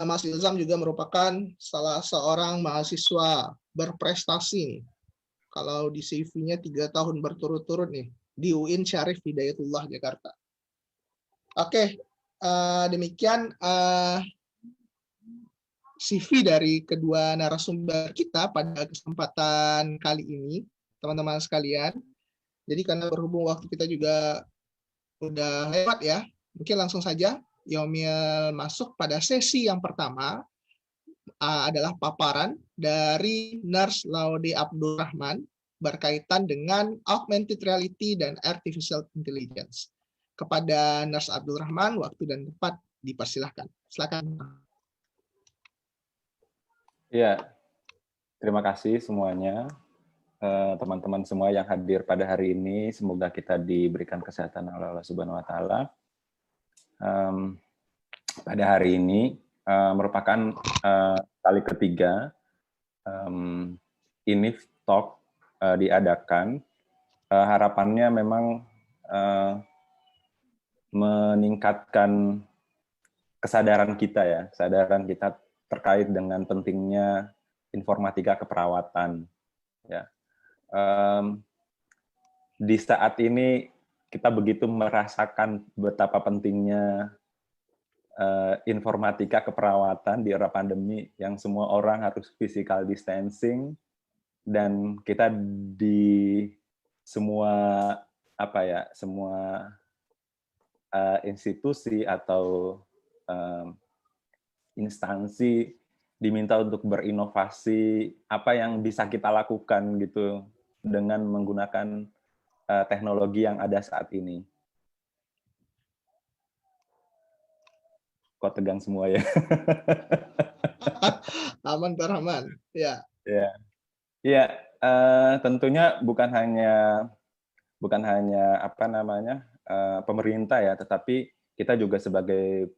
Mas Ilzam juga merupakan salah seorang mahasiswa berprestasi nih. Kalau di CV-nya 3 tahun berturut-turut nih di UIN Syarif Hidayatullah Jakarta. Oke, demikian CV dari kedua narasumber kita pada kesempatan kali ini, teman-teman sekalian. Jadi karena berhubung waktu kita juga udah lewat ya, mungkin langsung saja Yomil masuk pada sesi yang pertama, adalah paparan dari Nurse Laude Abdurrahman berkaitan dengan augmented reality dan artificial intelligence. Kepada Nurse Abdurrahman, waktu dan tempat dipersilahkan. Silakan. Ya, terima kasih semuanya, teman-teman semua yang hadir pada hari ini. Semoga kita diberikan kesehatan oleh Allah Subhanahu Wa Taala. Pada hari ini merupakan kali ketiga ini talk diadakan. Harapannya memang meningkatkan kesadaran kita ya, kesadaran kita terkait dengan pentingnya informatika keperawatan. Ya, di saat ini kita begitu merasakan betapa pentingnya informatika keperawatan di era pandemi yang semua orang harus physical distancing, dan kita di semua institusi atau instansi diminta untuk berinovasi apa yang bisa kita lakukan gitu dengan menggunakan teknologi yang ada saat ini. Kok tegang semua ya? Aman, Pak Rahman. Ya. Ya, tentunya bukan hanya pemerintah ya, tetapi kita juga sebagai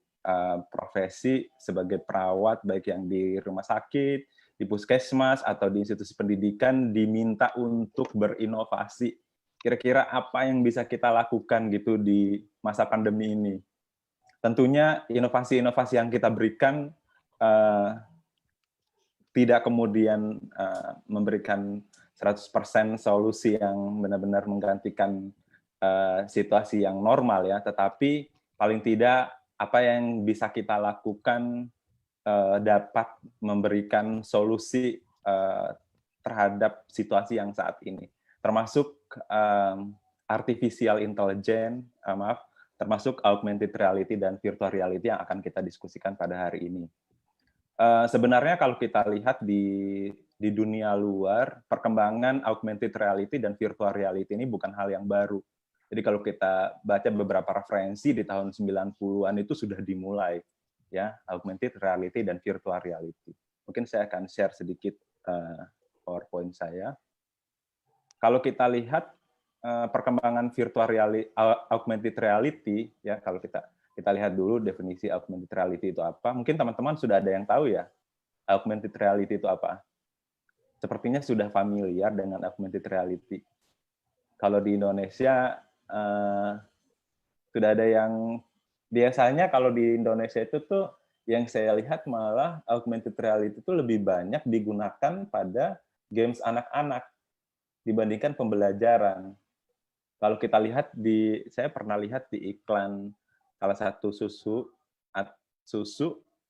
profesi, sebagai perawat baik yang di rumah sakit, di puskesmas atau di institusi pendidikan diminta untuk berinovasi. Kira-kira apa yang bisa kita lakukan gitu di masa pandemi ini? Tentunya inovasi-inovasi yang kita berikan tidak kemudian memberikan 100% solusi yang benar-benar menggantikan situasi yang normal ya, tetapi paling tidak apa yang bisa kita lakukan dapat memberikan solusi terhadap situasi yang saat ini, termasuk artificial intelligence, termasuk augmented reality dan virtual reality yang akan kita diskusikan pada hari ini. Sebenarnya kalau kita lihat di dunia luar, perkembangan augmented reality dan virtual reality ini bukan hal yang baru. Jadi kalau kita baca beberapa referensi di tahun 90-an itu sudah dimulai, ya, augmented reality dan virtual reality. Mungkin saya akan share sedikit PowerPoint saya. Kalau kita lihat perkembangan virtual reality, augmented reality, ya, kalau kita lihat dulu definisi augmented reality itu apa. Mungkin teman-teman sudah ada yang tahu ya, augmented reality itu apa. Sepertinya sudah familiar dengan augmented reality. Kalau di Indonesia, sudah ada yang, biasanya kalau di Indonesia itu tuh, yang saya lihat malah augmented reality itu lebih banyak digunakan pada games anak-anak dibandingkan pembelajaran. Kalau kita lihat saya pernah lihat di iklan salah satu susu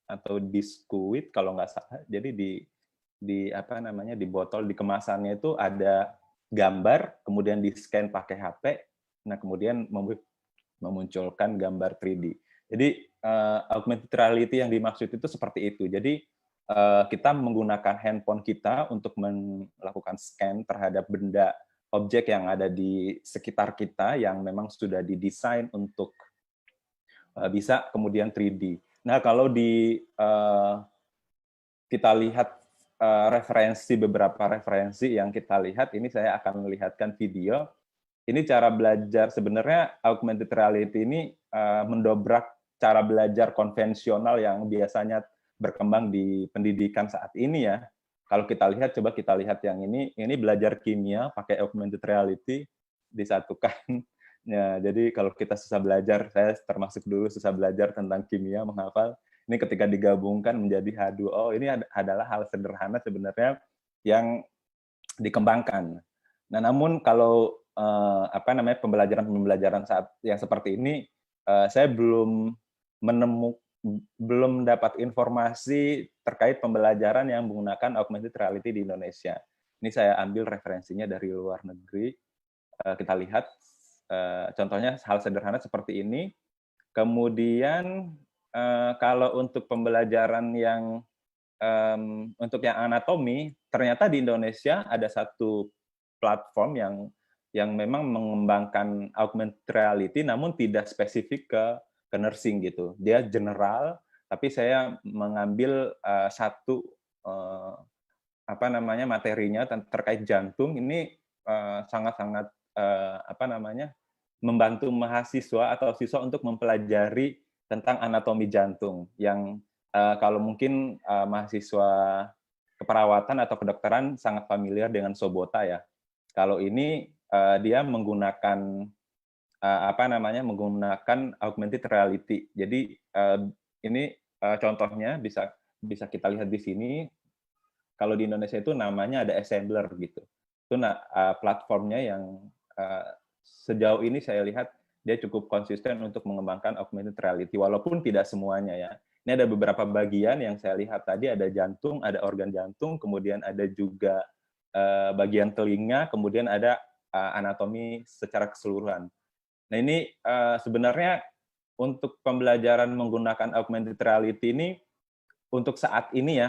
atau biskuit kalau nggak salah. Jadi di botol, di kemasannya itu ada gambar, kemudian di-scan pakai HP, nah kemudian memunculkan gambar 3D. Jadi augmented reality yang dimaksud itu seperti itu. Jadi kita menggunakan handphone kita untuk melakukan scan terhadap benda, objek yang ada di sekitar kita yang memang sudah didesain untuk bisa kemudian 3D. Nah, kalau kita lihat beberapa referensi yang kita lihat, ini saya akan melihatkan video. Ini cara belajar, sebenarnya augmented reality ini mendobrak cara belajar konvensional yang biasanya berkembang di pendidikan saat ini ya. Kalau kita lihat, coba kita lihat yang ini belajar kimia pakai augmented reality disatukan. Ya, jadi kalau kita susah belajar, saya termasuk dulu susah belajar tentang kimia, menghafal. Ini ketika digabungkan menjadi H2O, ini adalah hal sederhana sebenarnya yang dikembangkan. Nah, namun kalau pembelajaran saat yang seperti ini, saya belum dapat informasi terkait pembelajaran yang menggunakan augmented reality di Indonesia. Ini saya ambil referensinya dari luar negeri. Kita lihat contohnya hal sederhana seperti ini. Kemudian kalau untuk pembelajaran yang untuk yang anatomi, ternyata di Indonesia ada satu platform yang memang mengembangkan augmented reality, namun tidak spesifik ke nursing gitu. Dia general, tapi saya mengambil satu materinya terkait jantung. Ini sangat-sangat membantu mahasiswa atau siswa untuk mempelajari tentang anatomi jantung yang kalau mungkin mahasiswa keperawatan atau kedokteran sangat familiar dengan Sobota ya. Kalau ini dia menggunakan menggunakan augmented reality. Jadi ini contohnya bisa kita lihat di sini. Kalau di Indonesia itu namanya ada Assembler gitu. Itu platformnya yang sejauh ini saya lihat dia cukup konsisten untuk mengembangkan augmented reality, walaupun tidak semuanya ya. Ini ada beberapa bagian yang saya lihat tadi, ada jantung, ada organ jantung, kemudian ada juga bagian telinga, kemudian ada anatomi secara keseluruhan. Nah ini sebenarnya untuk pembelajaran menggunakan augmented reality ini untuk saat ini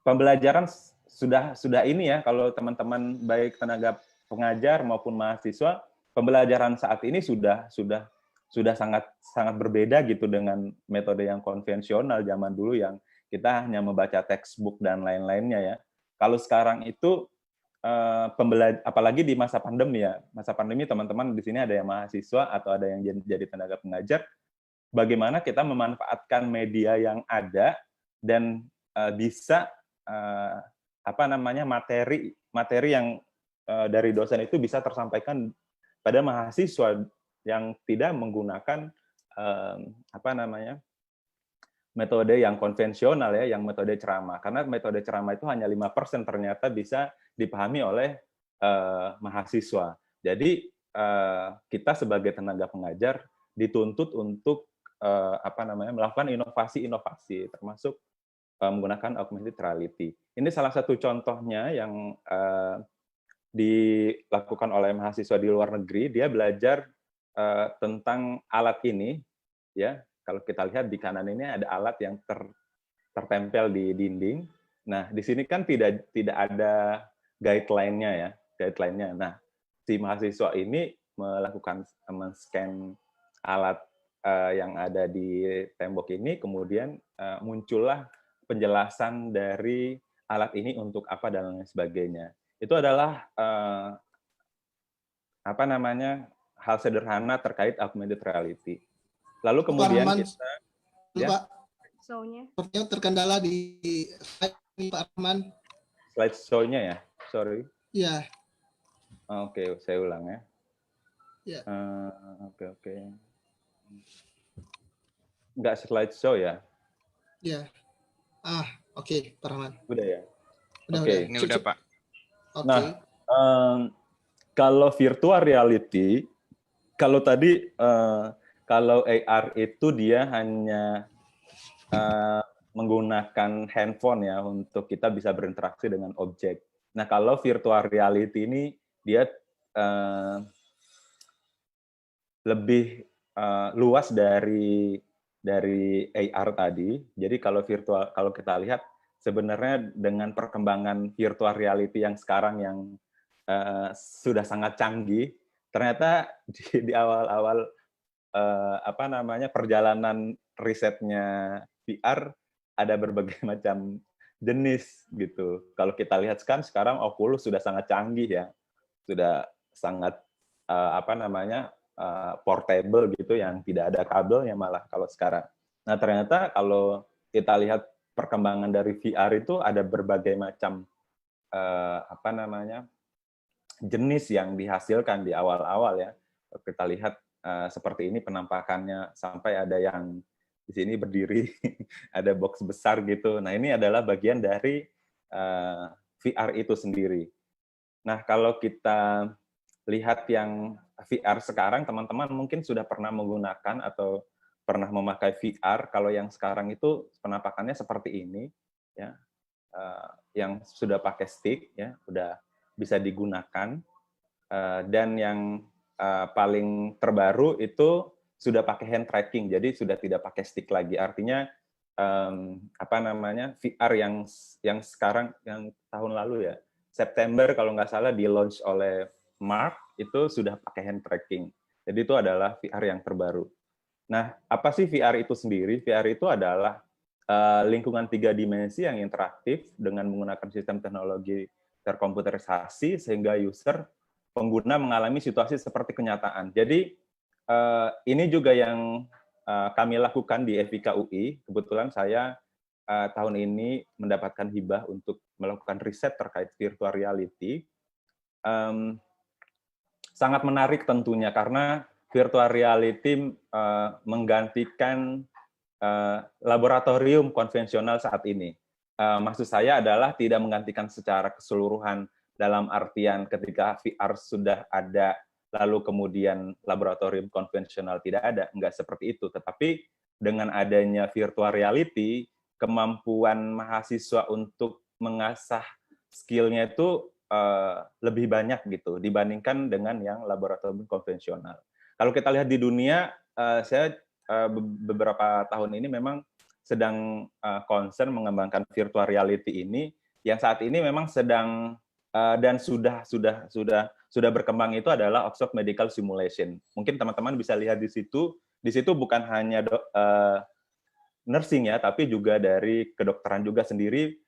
pembelajaran sudah ini ya, kalau teman-teman baik tenaga pengajar maupun mahasiswa, pembelajaran saat ini sudah sangat berbeda gitu dengan metode yang konvensional zaman dulu yang kita hanya membaca textbook dan lain-lainnya ya. Kalau sekarang itu apalagi di masa pandemi ya. Masa pandemi teman-teman di sini ada yang mahasiswa atau ada yang jadi tenaga pengajar, bagaimana kita memanfaatkan media yang ada dan bisa materi yang dari dosen itu bisa tersampaikan pada mahasiswa yang tidak menggunakan metode yang konvensional ya, yang metode ceramah. Karena metode ceramah itu hanya 5% ternyata bisa dipahami oleh mahasiswa. Jadi kita sebagai tenaga pengajar dituntut untuk melakukan inovasi-inovasi termasuk menggunakan augmented reality. Ini salah satu contohnya yang dilakukan oleh mahasiswa di luar negeri. Dia belajar tentang alat ini, ya. Kalau kita lihat di kanan ini ada alat yang tertempel di dinding. Nah, di sini kan tidak ada guideline-nya ya, guideline-nya. Nah, si mahasiswa ini melakukan men-scan alat yang ada di tembok ini, kemudian muncullah penjelasan dari alat ini untuk apa dan lain sebagainya. Itu adalah hal sederhana terkait augmented reality. Lalu kemudian kita Pak, sepertinya terkendala di Pak Arman. Slide show-nya ya, sorry. Iya. Oke, saya ulang ya. Ya. Oke. Nggak slide show ya? Iya. Oke, Pak Rahman. Udah ya? Oke. Ini udah, Pak. Okay. Nah, kalau virtual reality, kalau tadi kalau AR itu dia hanya menggunakan handphone ya untuk kita bisa berinteraksi dengan objek. Nah, kalau virtual reality ini dia lebih luas dari AR tadi. Jadi kalau kita lihat sebenarnya dengan perkembangan virtual reality yang sekarang yang sudah sangat canggih, ternyata di awal-awal perjalanan risetnya VR ada berbagai macam jenis gitu. Kalau kita lihat sekarang Oculus sudah sangat canggih ya, sudah sangat portable gitu, yang tidak ada kabelnya malah kalau sekarang. Nah ternyata kalau kita lihat perkembangan dari VR itu ada berbagai macam jenis yang dihasilkan di awal-awal ya. Kita lihat seperti ini penampakannya, sampai ada yang di sini berdiri, ada box besar gitu. Nah, ini adalah bagian dari VR itu sendiri. Nah, kalau kita lihat yang VR sekarang, teman-teman mungkin sudah pernah menggunakan atau pernah memakai VR. Kalau yang sekarang itu penampakannya seperti ini, ya, yang sudah pakai stick, ya, sudah bisa digunakan. Dan yang paling terbaru itu sudah pakai hand tracking, jadi sudah tidak pakai stick lagi. Artinya apa namanya, VR yang sekarang, yang tahun lalu ya, September kalau nggak salah di launch oleh Mark, itu sudah pakai hand tracking. Jadi itu adalah VR yang terbaru. Nah, apa sih VR itu sendiri? VR itu adalah lingkungan 3 dimensi yang interaktif dengan menggunakan sistem teknologi terkomputerisasi sehingga user pengguna mengalami situasi seperti kenyataan. Jadi ini juga yang kami lakukan di FIK UI. Kebetulan saya tahun ini mendapatkan hibah untuk melakukan riset terkait virtual reality. Sangat menarik tentunya karena virtual reality menggantikan laboratorium konvensional saat ini. Maksud saya adalah tidak menggantikan secara keseluruhan, dalam artian ketika VR sudah ada, lalu kemudian laboratorium konvensional tidak ada, enggak seperti itu. Tetapi dengan adanya virtual reality, kemampuan mahasiswa untuk mengasah skill-nya itu lebih banyak gitu dibandingkan dengan yang laboratorium konvensional. Kalau kita lihat di dunia, saya beberapa tahun ini memang sedang concern mengembangkan virtual reality ini, yang saat ini memang sedang dan sudah berkembang itu adalah Oxford Medical Simulation. Mungkin teman-teman bisa lihat di situ. Di situ bukan hanya nursing ya, tapi juga dari kedokteran juga sendiri.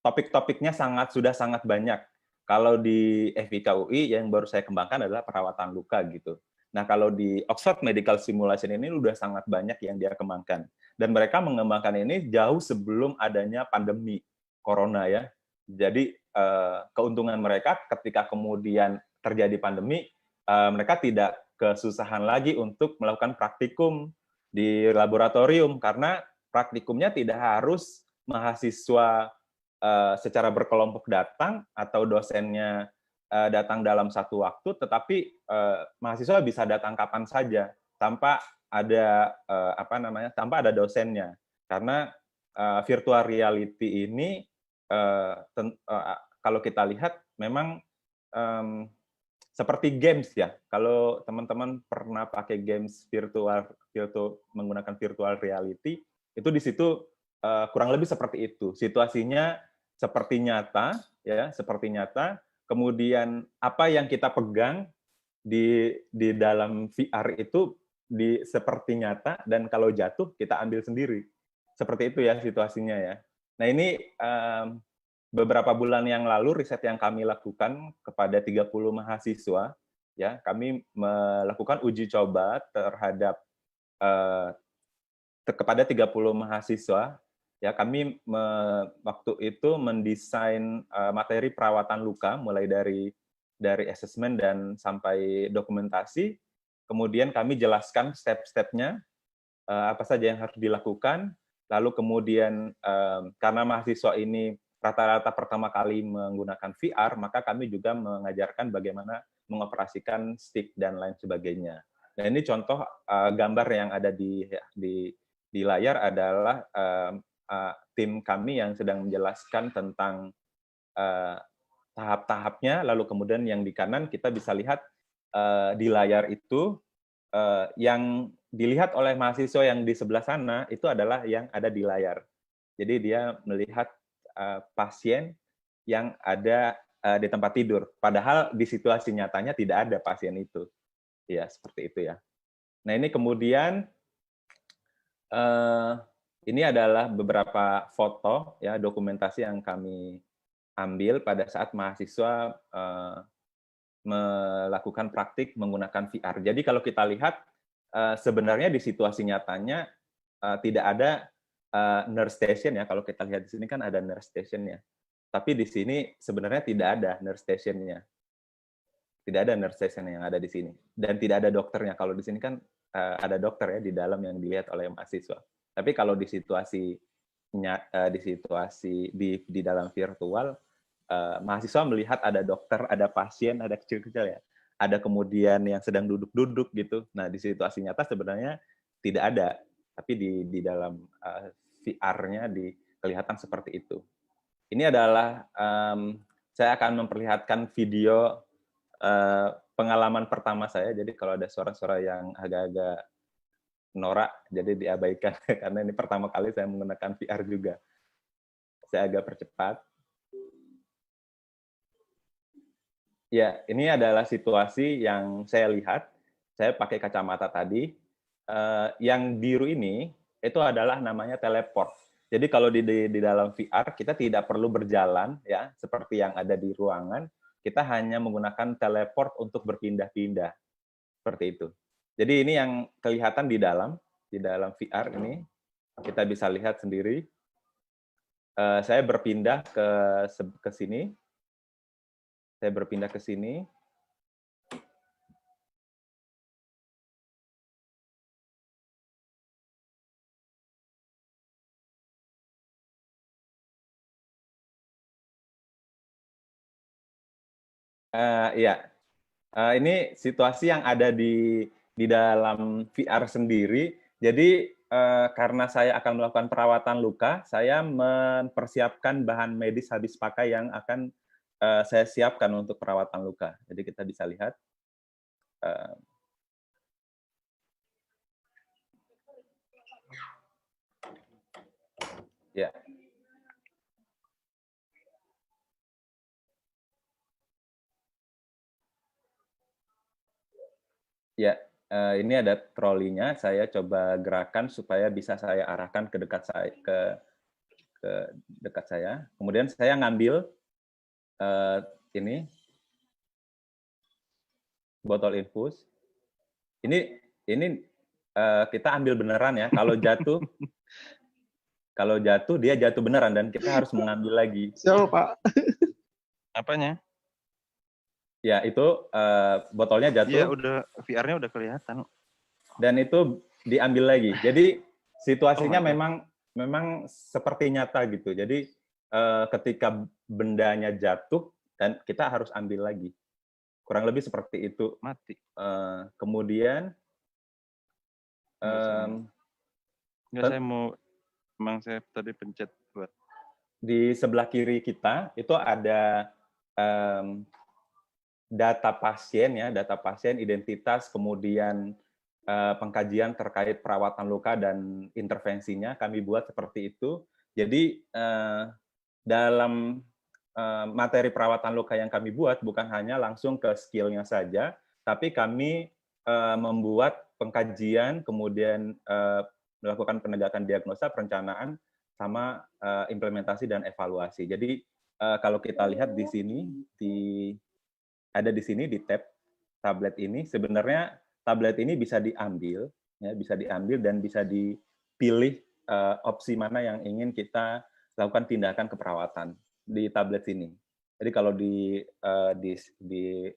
Topik-topiknya sudah sangat banyak. Kalau di FIK UI yang baru saya kembangkan adalah perawatan luka gitu. Nah, kalau di Oxford Medical Simulation ini udah sangat banyak yang dia kembangkan. Dan mereka mengembangkan ini jauh sebelum adanya pandemi corona ya. Jadi keuntungan mereka ketika kemudian terjadi pandemi, mereka tidak kesusahan lagi untuk melakukan praktikum di laboratorium, karena praktikumnya tidak harus mahasiswa secara berkelompok datang atau dosennya datang dalam satu waktu, tetapi mahasiswa bisa datang kapan saja tanpa ada tanpa ada dosennya, karena virtual reality ini kalau kita lihat memang seperti games ya. Kalau teman-teman pernah pakai games virtual menggunakan virtual reality, itu di situ kurang lebih seperti itu. Situasinya seperti nyata ya, seperti nyata. Kemudian apa yang kita pegang di dalam VR itu seperti nyata, dan kalau jatuh kita ambil sendiri. Seperti itu ya situasinya ya. Nah, ini beberapa bulan yang lalu riset yang kami lakukan kepada 30 mahasiswa, ya, kami melakukan uji coba terhadap kepada 30 mahasiswa, ya, kami waktu itu mendesain materi perawatan luka mulai dari asesmen dan sampai dokumentasi. Kemudian kami jelaskan step-stepnya, apa saja yang harus dilakukan. Lalu kemudian karena mahasiswa ini rata-rata pertama kali menggunakan VR, maka kami juga mengajarkan bagaimana mengoperasikan stick dan lain sebagainya. Nah, ini contoh gambar yang ada di layar adalah tim kami yang sedang menjelaskan tentang tahap-tahapnya, lalu kemudian yang di kanan kita bisa lihat di layar itu yang dilihat oleh mahasiswa yang di sebelah sana itu adalah yang ada di layar. Jadi dia melihat pasien yang ada di tempat tidur, padahal di situasi nyatanya tidak ada pasien itu. Ya, seperti itu ya. Nah, ini kemudian ini adalah beberapa foto ya, dokumentasi yang kami ambil pada saat mahasiswa melakukan praktik menggunakan VR. Jadi kalau kita lihat sebenarnya di situasi nyatanya tidak ada nurse station ya. Kalau kita lihat di sini kan ada nurse station ya. Tapi di sini sebenarnya tidak ada nurse station-nya. Tidak ada nurse station yang ada di sini. Dan tidak ada dokternya. Kalau di sini kan ada dokter ya di dalam yang dilihat oleh mahasiswa. Tapi kalau di situasi di dalam virtual, mahasiswa melihat ada dokter, ada pasien, ada kecil-kecil ya. Ada kemudian yang sedang duduk-duduk gitu. Nah, di situasi nyata sebenarnya tidak ada. Tapi di dalam VR-nya kelihatan seperti itu. Ini adalah saya akan memperlihatkan video pengalaman pertama saya. Jadi kalau ada suara-suara yang agak-agak norak, jadi diabaikan karena ini pertama kali saya menggunakan VR juga. Saya agak percepat. Ya, ini adalah situasi yang saya lihat. Saya pakai kacamata tadi. Yang biru ini itu adalah namanya teleport. Jadi kalau di dalam VR kita tidak perlu berjalan ya seperti yang ada di ruangan. Kita hanya menggunakan teleport untuk berpindah-pindah seperti itu. Jadi ini yang kelihatan di dalam VR ini kita bisa lihat sendiri. Saya berpindah ke sini. Saya berpindah ke sini. Iya, ini situasi yang ada di dalam VR sendiri. Jadi karena saya akan melakukan perawatan luka, saya mempersiapkan bahan medis habis pakai yang akan saya siapkan untuk perawatan luka. Jadi kita bisa lihat. Ya. Ya, ini ada trolinya. Saya coba gerakan supaya bisa saya arahkan ke dekat saya, ke dekat saya. Kemudian saya ngambil ini botol infus. Ini kita ambil beneran ya. Kalau jatuh dia jatuh beneran dan kita harus mengambil lagi. Siapa, Pak? Apanya? Ya, itu botolnya jatuh. Iya, udah VR-nya udah kelihatan. Dan itu diambil lagi. Jadi situasinya memang seperti nyata gitu. Jadi ketika bendanya jatuh dan kita harus ambil lagi. Kurang lebih seperti itu. Mati. Kemudian saya tadi pencet buat. Di sebelah kiri kita itu ada data pasien, identitas, kemudian pengkajian terkait perawatan luka dan intervensinya kami buat seperti itu. Jadi dalam materi perawatan luka yang kami buat bukan hanya langsung ke skill-nya saja, tapi kami membuat pengkajian, kemudian melakukan penegakan diagnosa, perencanaan, sama implementasi dan evaluasi. Jadi kalau kita lihat di sini, ada di sini di tab tablet ini, sebenarnya tablet ini bisa diambil, ya, bisa diambil dan bisa dipilih opsi mana yang ingin kita lakukan tindakan keperawatan di tablet sini. Jadi kalau di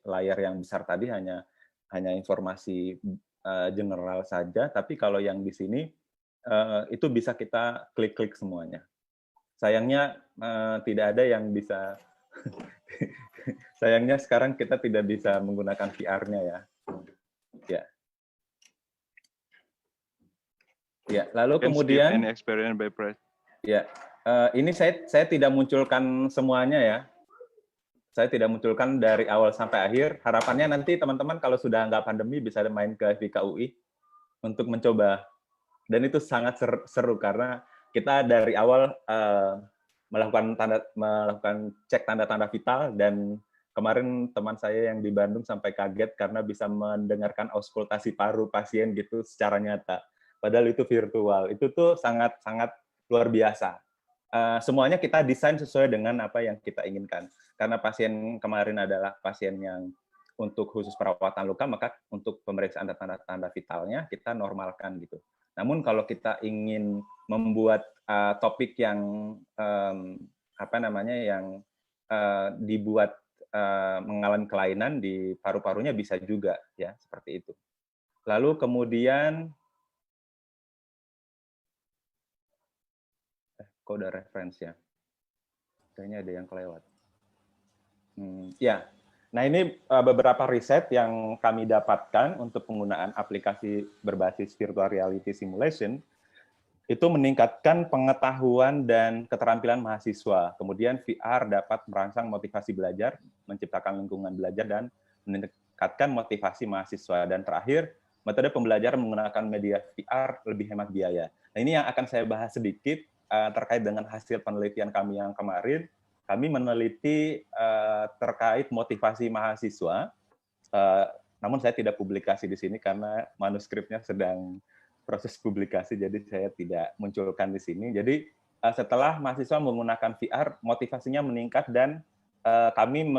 layar yang besar tadi hanya informasi general saja, tapi kalau yang di sini itu bisa kita klik-klik semuanya. Sayangnya tidak ada yang bisa. Sayangnya sekarang kita tidak bisa menggunakan VR-nya ya. Ya. Ya, lalu kemudian experience by price. Ya, ini saya tidak munculkan semuanya ya. Saya tidak munculkan dari awal sampai akhir. Harapannya nanti teman-teman kalau sudah nggak pandemi bisa main ke FIK UI untuk mencoba. Dan itu sangat seru karena kita dari awal melakukan cek tanda-tanda vital, dan kemarin teman saya yang di Bandung sampai kaget karena bisa mendengarkan auskultasi paru pasien gitu secara nyata. Padahal itu virtual. Itu tuh sangat luar biasa. Semuanya kita desain sesuai dengan apa yang kita inginkan. Karena pasien kemarin adalah pasien yang untuk khusus perawatan luka, maka untuk pemeriksaan tanda-tanda vitalnya kita normalkan gitu. Namun kalau kita ingin membuat topik yang dibuat mengalami kelainan di paru-parunya bisa juga ya seperti itu. Lalu kemudian kok udah referensi ya? Kayaknya ada yang kelewat. Ya, nah ini beberapa riset yang kami dapatkan untuk penggunaan aplikasi berbasis virtual reality simulation itu meningkatkan pengetahuan dan keterampilan mahasiswa. Kemudian VR dapat merangsang motivasi belajar, menciptakan lingkungan belajar, dan meningkatkan motivasi mahasiswa. Dan terakhir, metode pembelajaran menggunakan media VR lebih hemat biaya. Nah, ini yang akan saya bahas sedikit terkait dengan hasil penelitian kami yang kemarin. Kami meneliti terkait motivasi mahasiswa, namun saya tidak publikasi di sini karena manuskripnya sedang proses publikasi, jadi saya tidak munculkan di sini. Jadi setelah mahasiswa menggunakan VR, motivasinya meningkat dan kami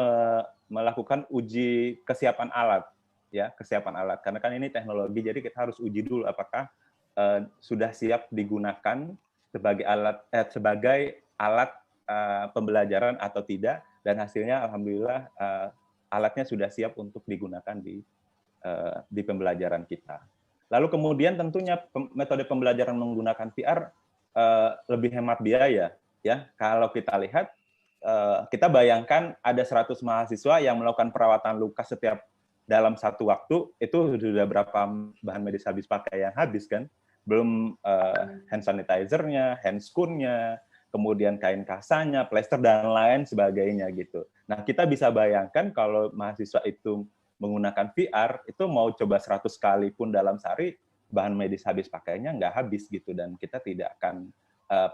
melakukan uji kesiapan alat, ya kesiapan alat. Karena kan ini teknologi, jadi kita harus uji dulu apakah sudah siap digunakan sebagai alat pembelajaran atau tidak. Dan hasilnya, alhamdulillah, alatnya sudah siap untuk digunakan di pembelajaran kita. Lalu kemudian tentunya metode pembelajaran menggunakan VR lebih hemat biaya, ya. Kalau kita lihat, kita bayangkan ada 100 mahasiswa yang melakukan perawatan luka setiap dalam satu waktu, itu sudah berapa bahan medis habis pakai yang habis kan? Belum hand sanitizer-nya, handscoon-nya, kemudian kain kasanya, plester dan lain sebagainya gitu. Nah, kita bisa bayangkan kalau mahasiswa itu menggunakan VR, itu mau coba 100 kali pun dalam sehari, bahan medis habis pakainya nggak habis gitu, dan kita tidak akan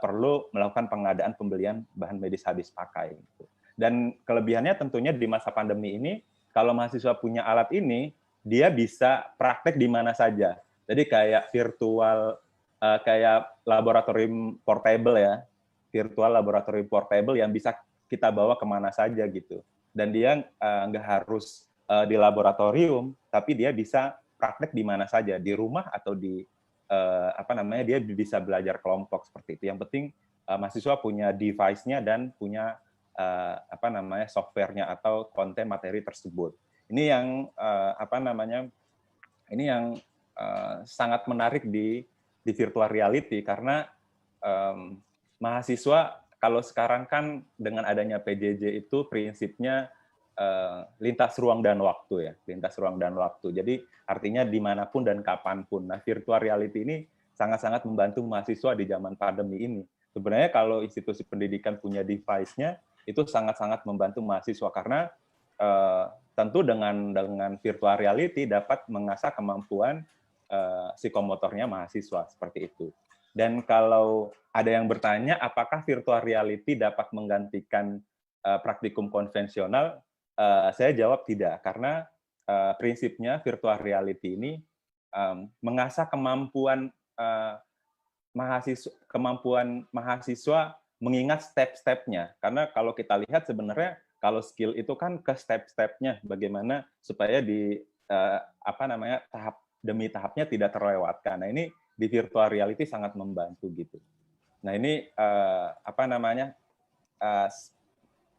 perlu melakukan pengadaan pembelian bahan medis habis pakai. Gitu. Dan kelebihannya tentunya di masa pandemi ini, kalau mahasiswa punya alat ini, dia bisa praktek di mana saja. Jadi kayak virtual, kayak laboratorium portable ya, virtual laboratorium portable yang bisa kita bawa kemana saja gitu. Dan dia nggak harus di laboratorium, tapi dia bisa praktek di mana saja, di rumah atau di dia bisa belajar kelompok seperti itu. Yang penting mahasiswa punya device-nya dan punya software-nya atau konten materi tersebut. Ini yang sangat menarik di virtual reality karena mahasiswa kalau sekarang kan dengan adanya PJJ itu prinsipnya lintas ruang dan waktu ya, lintas ruang dan waktu. Jadi artinya dimanapun dan kapanpun. Nah, virtual reality ini sangat-sangat membantu mahasiswa di zaman pandemi ini. Sebenarnya kalau institusi pendidikan punya device-nya, itu sangat-sangat membantu mahasiswa karena tentu dengan virtual reality dapat mengasah kemampuan psikomotornya mahasiswa seperti itu. Dan kalau ada yang bertanya, apakah virtual reality dapat menggantikan praktikum konvensional? Saya jawab tidak, karena prinsipnya virtual reality ini mengasah kemampuan mahasiswa mengingat step-stepnya. Karena kalau kita lihat sebenarnya kalau skill itu kan ke step-stepnya, bagaimana supaya tahap demi tahapnya tidak terlewatkan. Nah ini di virtual reality sangat membantu gitu. Nah ini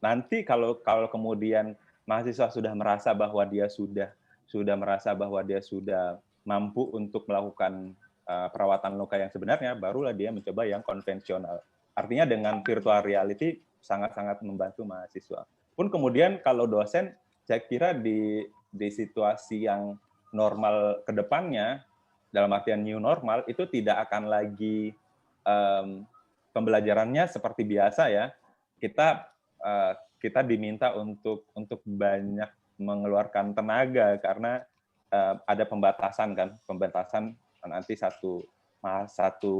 nanti kalau kemudian mahasiswa sudah merasa bahwa dia sudah mampu untuk melakukan perawatan luka yang sebenarnya, barulah dia mencoba yang konvensional. Artinya dengan virtual reality sangat-sangat membantu mahasiswa. Pun kemudian kalau dosen, saya kira di situasi yang normal ke depannya, dalam artian new normal, itu tidak akan lagi pembelajarannya seperti biasa ya. Kita diminta untuk banyak mengeluarkan tenaga karena ada pembatasan nanti satu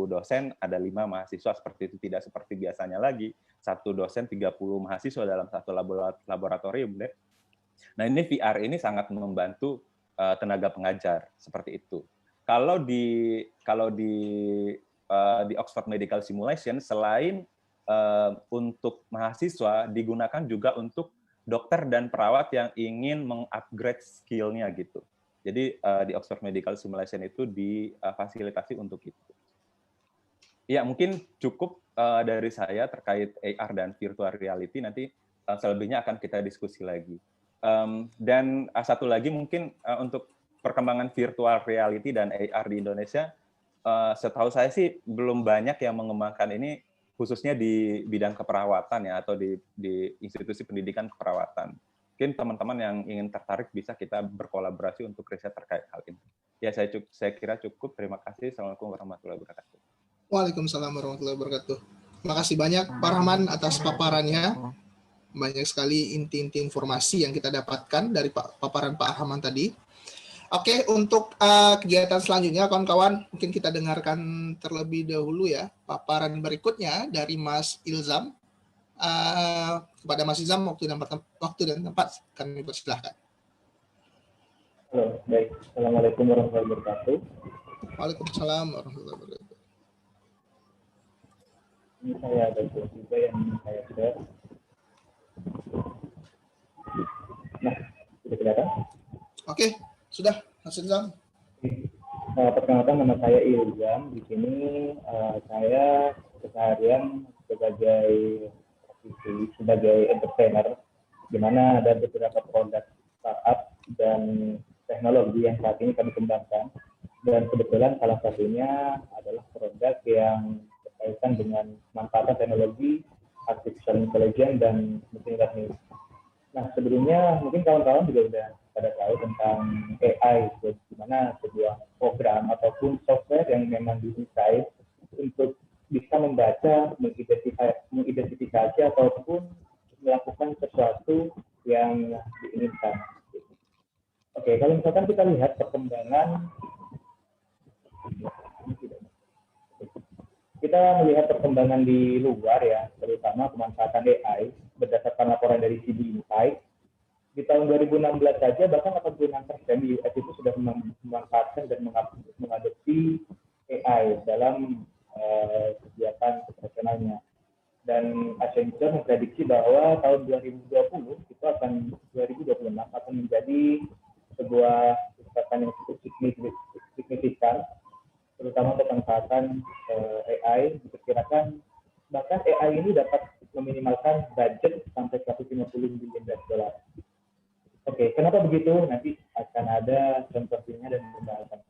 dosen ada 5 mahasiswa, seperti itu, tidak seperti biasanya lagi satu dosen 30 mahasiswa dalam satu laboratorium deh. Nah ini VR ini sangat membantu tenaga pengajar seperti itu. Kalau di Oxford Medical Simulation, selain untuk mahasiswa, digunakan juga untuk dokter dan perawat yang ingin mengupgrade skill-nya gitu. Jadi di Oxford Medical Simulation itu difasilitasi untuk itu. Ya mungkin cukup dari saya terkait AR dan virtual reality. Nanti selebihnya akan kita diskusi lagi. Dan satu lagi mungkin untuk perkembangan virtual reality dan AR di Indonesia, setahu saya sih belum banyak yang mengembangkan ini, khususnya di bidang keperawatan ya, atau di institusi pendidikan keperawatan. Mungkin teman-teman yang ingin tertarik bisa kita berkolaborasi untuk riset terkait hal ini. Ya, saya kira cukup. Terima kasih. Assalamualaikum warahmatullahi wabarakatuh. Waalaikumsalam warahmatullahi wabarakatuh. Terima kasih banyak Pak Rahman atas paparannya. Banyak sekali inti-inti informasi yang kita dapatkan dari paparan Pak Rahman tadi. Oke, untuk kegiatan selanjutnya, kawan-kawan, mungkin kita dengarkan terlebih dahulu ya paparan berikutnya dari Mas Ilzam. Kepada Mas Ilzam, waktu dan tempat kami persilahkan. Halo, baik. Assalamualaikum warahmatullahi wabarakatuh. Waalaikumsalam warahmatullahi wabarakatuh. Ini saya ada juga yang ingin saya share. Nah, sudah kelihatan? Oke, sudah, Mas Ilzam. Perkenalkan, nama saya Ilzam. Di sini saya keseharian sebagai entrepreneur, di mana ada beberapa produk startup dan teknologi yang saat ini kami kembangkan. Dan kebetulan salah satunya adalah produk yang berkaitan dengan manfaatan teknologi artificial intelligence dan machine learning. Nah, sebelumnya mungkin kawan-kawan juga sudah pada tahu tentang AI, di mana sebuah program ataupun software yang memang didesain untuk bisa membaca, mengidentifikasi ataupun melakukan sesuatu yang diinginkan. Oke, kalau misalkan kita lihat perkembangan, kita melihat perkembangan di luar ya, terutama pemanfaatan AI berdasarkan laporan dari CB Insight. Di tahun 2016 saja bahkan 86% di US itu sudah memanfaatkan dan mengadopsi AI dalam kegiatan profesionalnya. Dan Accenture memprediksi bahwa tahun 2026 akan menjadi sebuah kesempatan yang cukup signifikan, terutama untuk pemanfaatan AI. Diperkirakan bahkan AI ini dapat meminimalkan budget sampai 150 billion dolar. Oke, kenapa begitu? Nanti akan ada contohnya dan pembahasan.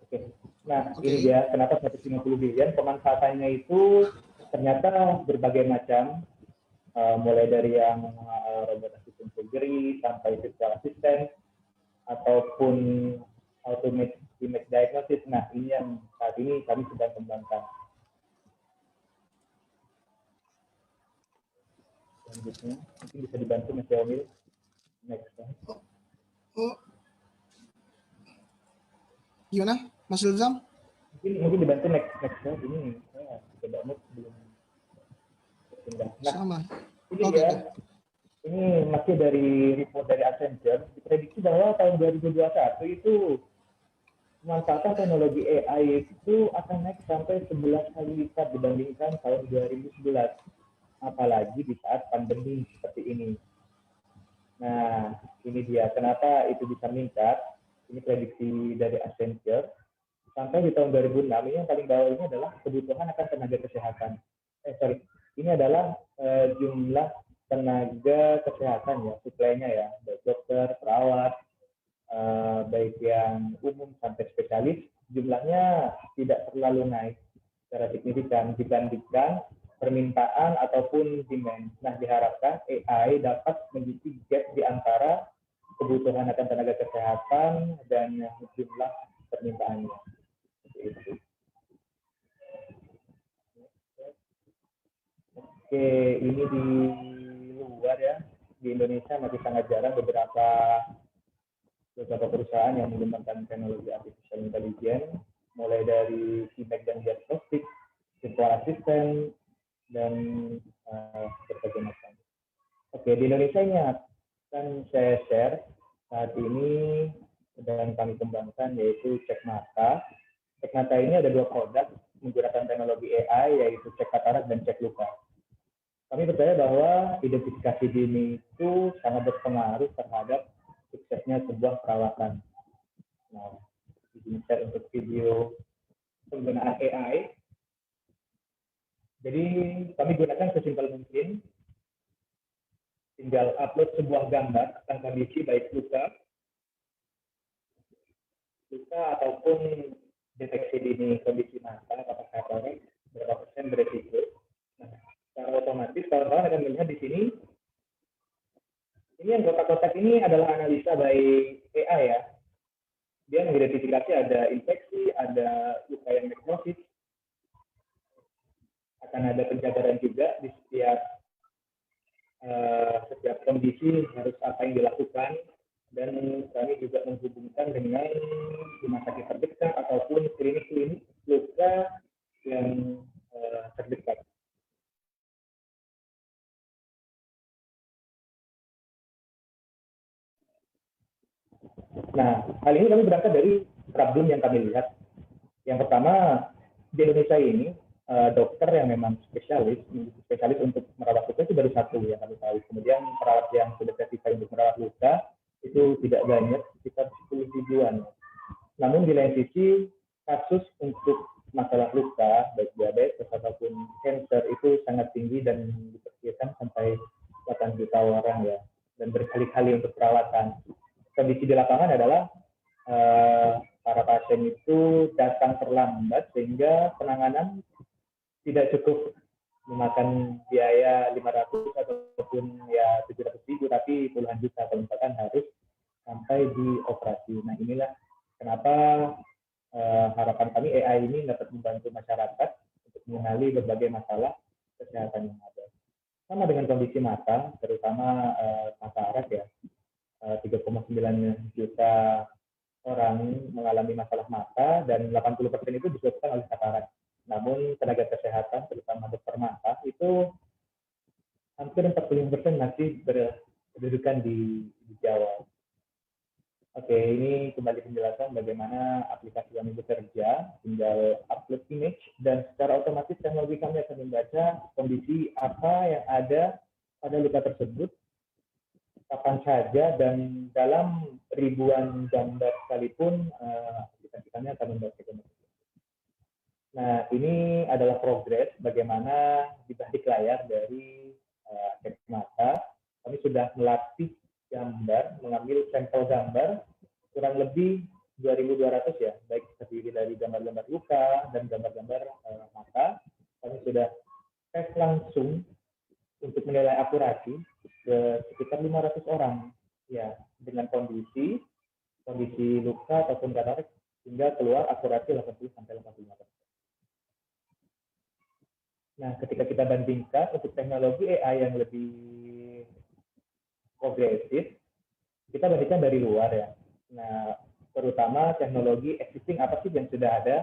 Oke. Nah, ini dia kenapa 150 billion. Pemanfaatannya itu ternyata berbagai macam, mulai dari yang robot assistant surgery sampai virtual assistant ataupun automated image diagnosis. Nah, ini yang saat ini kami sedang kembangkan. Selanjutnya, mungkin bisa dibantu Mas Yomil. Next. Gimana, Mas Ilzam? Mungkin dibantu next. Ini saya coba belum pindah. Nah, sama. Ini ya. Ini masih dari report dari Accenture. Diprediksi bahwa tahun 2021 itu pemanfaatan teknologi AI itu akan naik sampai 11 kali lipat dibandingkan tahun 2011. Apalagi di saat pandemi seperti ini. Nah, ini dia kenapa itu bisa meningkat. Ini prediksi dari Accenture. Sampai di tahun 2006, ini yang paling bawah ini adalah kebutuhan akan tenaga kesehatan. Ini adalah jumlah tenaga kesehatan ya, suplainya ya, baik dokter, perawat, baik yang umum sampai spesialis, jumlahnya tidak terlalu naik secara signifikan dibandingkan permintaan ataupun demand. Nah, diharapkan AI dapat mengisi gap di antara kebutuhan akan tenaga kesehatan dan jumlah permintaannya. Oke, ini di luar ya, di Indonesia masih sangat jarang beberapa perusahaan yang menggunakan teknologi artificial intelligence, mulai dari feedback dan diagnostik, virtual assistant, dan berbagai macam. Oke, di Indonesia ini akan saya share saat ini sedang kami kembangkan yaitu Cek Mata. Cek Mata ini ada dua produk menggunakan teknologi AI yaitu Cek Katarak dan Cek Luka. Kami percaya bahwa identifikasi dini itu sangat berpengaruh terhadap suksesnya sebuah perawatan. Nah, ini share untuk video penggunaan AI. Jadi kami gunakan sesimpel mungkin, tinggal upload sebuah gambar tentang kondisi baik luka ataupun deteksi dini kondisi mata, apakah orang berapa persen beresiko. Nah, secara otomatis kawan-kawan akan melihat di sini, ini yang kotak-kotak ini adalah analisa by AI ya. Dia mengidentifikasi ada infeksi, ada luka yang nekrosis, akan ada penjabaran juga di setiap kondisi harus apa yang dilakukan, dan kami juga menghubungkan dengan rumah sakit terdekat ataupun klinik-klinik luka yang terdekat. Nah, hal ini kami berangkat dari problem yang kami lihat. Yang pertama, di Indonesia ini dokter yang memang spesialis untuk merawat luka itu baru satu yang kami tahu. Kemudian perawat yang sudah sertifikat untuk merawat luka itu tidak banyak, sekitar 10 ribuan. Namun di lain sisi, kasus untuk masalah luka, baik diabetes ataupun kanker itu sangat tinggi dan diperkirakan sampai 8 juta orang ya, dan berkali-kali untuk perawatan. Kondisi di lapangan adalah para pasien itu datang terlambat sehingga penanganan tidak cukup, memakan biaya 500 ataupun ya 700 ribu, tapi puluhan juta kalau misalkan harus sampai di operasi. Nah, inilah kenapa harapan kami AI ini dapat membantu masyarakat untuk mengenali berbagai masalah kesehatan yang ada. Sama dengan kondisi mata, terutama katarak ya, 3,9 juta orang mengalami masalah mata dan 80% itu disebabkan oleh katarak. Namun tenaga kesehatan, terutama dokter mata, itu hampir 45% masih berkedudukan di Jawa. Oke, ini kembali penjelasan bagaimana aplikasi kami bekerja. Tinggal upload image dan secara otomatis teknologi kami akan membaca kondisi apa yang ada pada luka tersebut, kapan saja, dan dalam ribuan gambar sekalipun aplikasi kami akan membaca gambar. Nah, ini adalah progres bagaimana di balik layar dari mata. Kami sudah melatih gambar, mengambil sampel gambar kurang lebih 2.200 ya, baik terdiri dari gambar-gambar luka dan gambar-gambar mata. Kami sudah tes langsung untuk menilai akurasi ke sekitar 500 orang ya, dengan kondisi luka ataupun katarak, hingga keluar akurasi 80-85%. Nah, ketika kita bandingkan untuk teknologi AI yang lebih progresif, kita bandingkan dari luar ya. Nah, terutama teknologi existing apa sih yang sudah ada.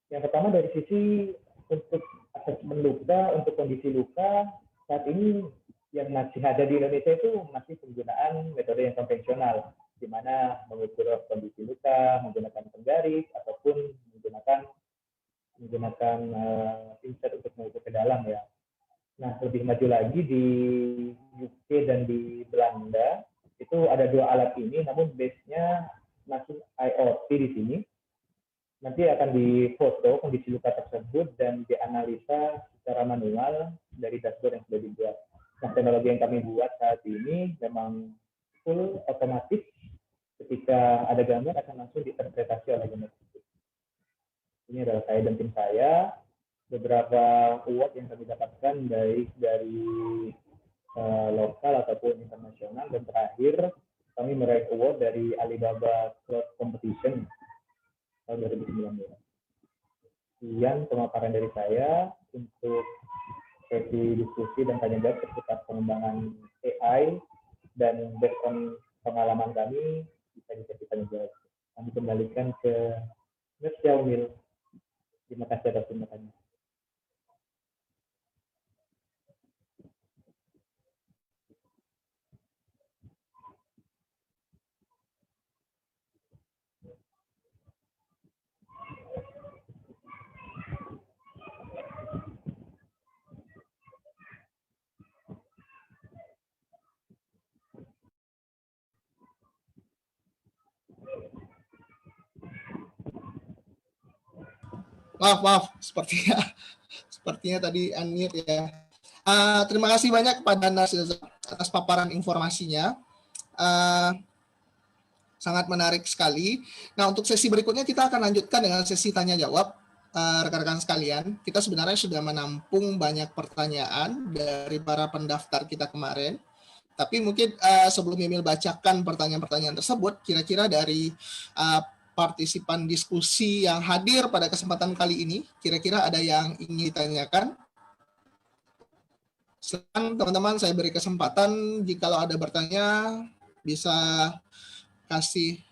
Yang pertama dari sisi untuk asesmen luka, untuk kondisi luka, saat ini yang masih ada di Indonesia itu masih penggunaan metode yang konvensional, di mana mengukur kondisi luka menggunakan penggaris ataupun menggunakan pinset untuk mengukur ke dalam ya. Nah, lebih maju lagi di UK dan di Belanda itu ada dua alat ini, namun base-nya masih IoT di sini. Nanti akan difoto kondisi luka tersebut dan dianalisa secara manual dari dashboard yang sudah dibuat. Nah, teknologi yang kami buat saat ini memang full otomatis. Ketika ada gambar akan langsung diinterpretasi oleh gambar tersebut. Ini adalah saya dan tim saya. Beberapa award yang kami dapatkan baik dari lokal ataupun internasional, dan terakhir kami meraih award dari Alibaba Cloud Competition tahun 2019. Sekian pemaparan dari saya untuk sesi diskusi dan tanya jawab seputar pengembangan AI, dan based on pengalaman kami bisa dijadikan jawab. Kami kembalikan ke Mas Yaumil. Terima kasih atas perhatiannya. Maaf, sepertinya tadi unmute ya. Terima kasih banyak kepada Nas atas paparan informasinya. Sangat menarik sekali. Nah, untuk sesi berikutnya kita akan lanjutkan dengan sesi tanya jawab. Rekan-rekan sekalian, kita sebenarnya sudah menampung banyak pertanyaan dari para pendaftar kita kemarin. Tapi mungkin sebelum Emil bacakan pertanyaan-pertanyaan tersebut, kira-kira dari partisipan diskusi yang hadir pada kesempatan kali ini, kira-kira ada yang ingin ditanyakan? Silakan teman-teman, saya beri kesempatan jikalau ada bertanya bisa kasih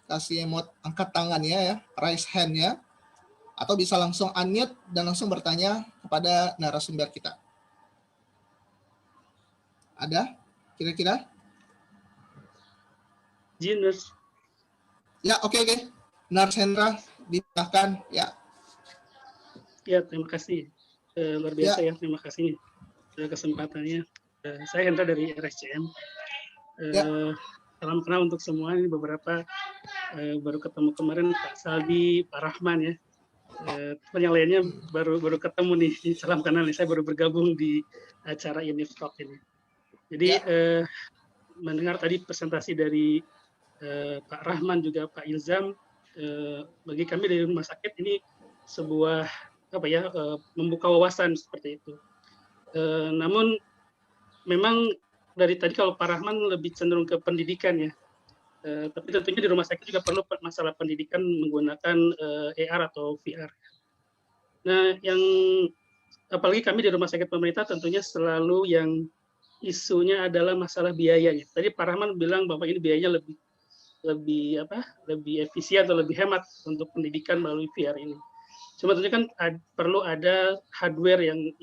kasih emot angkat tangannya ya, raise hand-nya, atau bisa langsung unmute dan langsung bertanya kepada narasumber kita. Ada kira-kira? Nurs. Ya, oke. Nars Hendra, disilahkan ya. Ya, terima kasih. Luar biasa ya, terima kasih kesempatannya. Saya Hendra dari RSCM. Salam kenal untuk semua. Ini beberapa baru ketemu kemarin Pak Saldi, Pak Rahman ya. Yang lainnya baru ketemu nih. Salam kenal nih. Saya baru bergabung di acara Unif Talk ini. Jadi mendengar tadi presentasi dari Pak Rahman juga Pak Ilzam, bagi kami dari rumah sakit ini sebuah membuka wawasan seperti itu. Namun memang dari tadi kalau Pak Rahman lebih cenderung ke pendidikan ya. Tapi tentunya di rumah sakit juga perlu masalah pendidikan menggunakan AR atau VR. Nah, yang apalagi kami di rumah sakit pemerintah tentunya selalu yang isunya adalah masalah biayanya. Tadi Pak Rahman bilang bahwa ini biayanya lebih efisien atau lebih hemat untuk pendidikan melalui VR ini. Cuma tentunya kan perlu ada hardware yang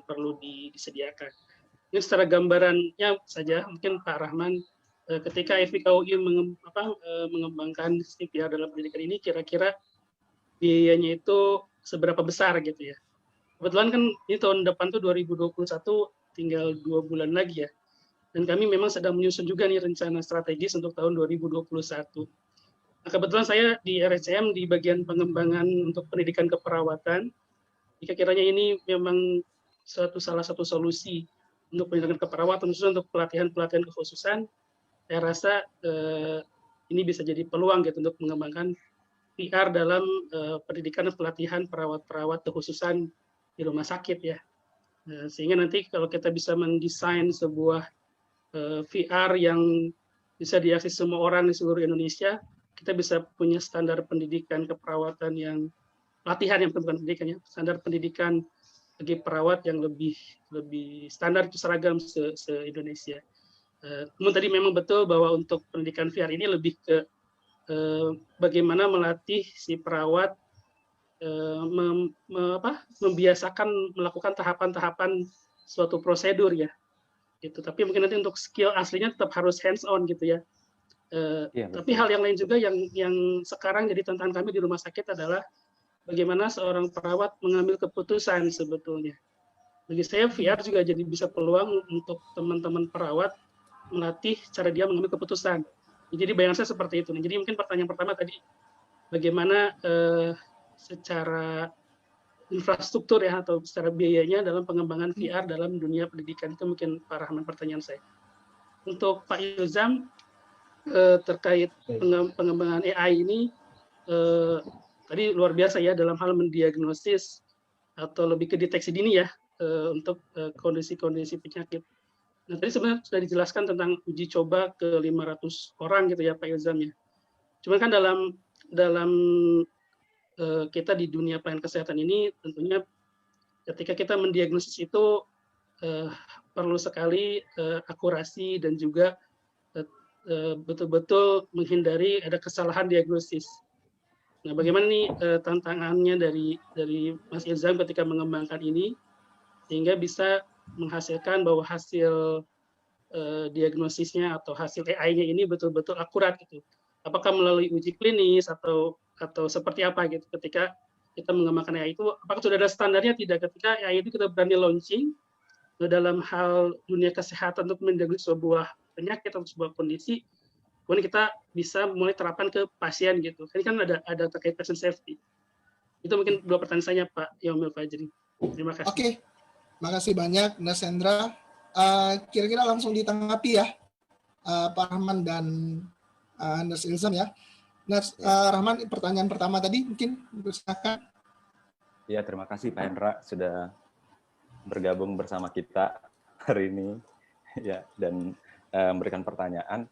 perlu disediakan. Ini secara gambarannya saja mungkin Pak Rahman ketika FIKUI mengembangkan sistem VR dalam pendidikan ini kira-kira biayanya itu seberapa besar gitu ya. Kebetulan kan ini tahun depan tuh 2021 tinggal 2 bulan lagi ya. Dan kami memang sedang menyusun juga nih rencana strategis untuk tahun 2021. Nah, kebetulan saya di RSCM di bagian pengembangan untuk pendidikan keperawatan. Jika kiranya ini memang salah satu solusi untuk pendidikan keperawatan, khususnya untuk pelatihan-pelatihan kekhususan, saya rasa ini bisa jadi peluang gitu untuk mengembangkan VR dalam pendidikan dan pelatihan perawat-perawat kekhususan di rumah sakit ya. Sehingga nanti kalau kita bisa mendesain sebuah VR yang bisa diakses semua orang di seluruh Indonesia, kita bisa punya standar pendidikan keperawatan yang latihan yang bukan pendidikan ya, standar pendidikan bagi perawat yang lebih standar itu seragam se-Indonesia. Namun tadi memang betul bahwa untuk pendidikan VR ini lebih ke bagaimana melatih si perawat membiasakan melakukan tahapan-tahapan suatu prosedur ya. Gitu. Tapi mungkin nanti untuk skill aslinya tetap harus hands on gitu ya. Tapi hal yang lain juga yang sekarang jadi tantangan kami di rumah sakit adalah bagaimana seorang perawat mengambil keputusan sebetulnya. Bagi saya VR juga jadi bisa peluang untuk teman-teman perawat melatih cara dia mengambil keputusan. Jadi bayangan saya seperti itu. Jadi mungkin pertanyaan pertama tadi bagaimana secara infrastruktur ya atau secara biayanya dalam pengembangan VR dalam dunia pendidikan, itu mungkin Pak Rahman pertanyaan saya. Untuk Pak Ilzam terkait pengembangan AI ini tadi luar biasa ya dalam hal mendiagnosis atau lebih ke deteksi dini ya untuk kondisi-kondisi penyakit. Nah, tadi sebenarnya sudah dijelaskan tentang uji coba ke 500 orang gitu ya Pak Ilzam ya. Cuma kan dalam kita di dunia pelayanan kesehatan ini tentunya ketika kita mendiagnosis itu perlu sekali akurasi dan juga betul-betul menghindari ada kesalahan diagnosis. Nah, bagaimana nih tantangannya dari Mas Ilzam ketika mengembangkan ini sehingga bisa menghasilkan bahwa hasil diagnosisnya atau hasil AI-nya ini betul-betul akurat gitu. Apakah melalui uji klinis atau seperti apa gitu ketika kita mengembangkan AI itu, apakah sudah ada standarnya tidak ketika AI itu kita berani launching dalam hal dunia kesehatan untuk mendiagnosis sebuah penyakit atau sebuah kondisi, kemudian kita bisa mulai terapkan ke pasien gitu. Ini kan ada terkait patient safety. Itu mungkin 2 pertanyaan saya, Pak Yaumil Fajri. Terima kasih. Oke, makasih banyak Nas Hendra. Kira-kira langsung ditanggapi ya, Pak Rahman dan Nas Ilzam ya. Nas Rahman, pertanyaan pertama tadi mungkin silakan. Ya, terima kasih Pak Hendra sudah bergabung bersama kita hari ini ya dan memberikan pertanyaan.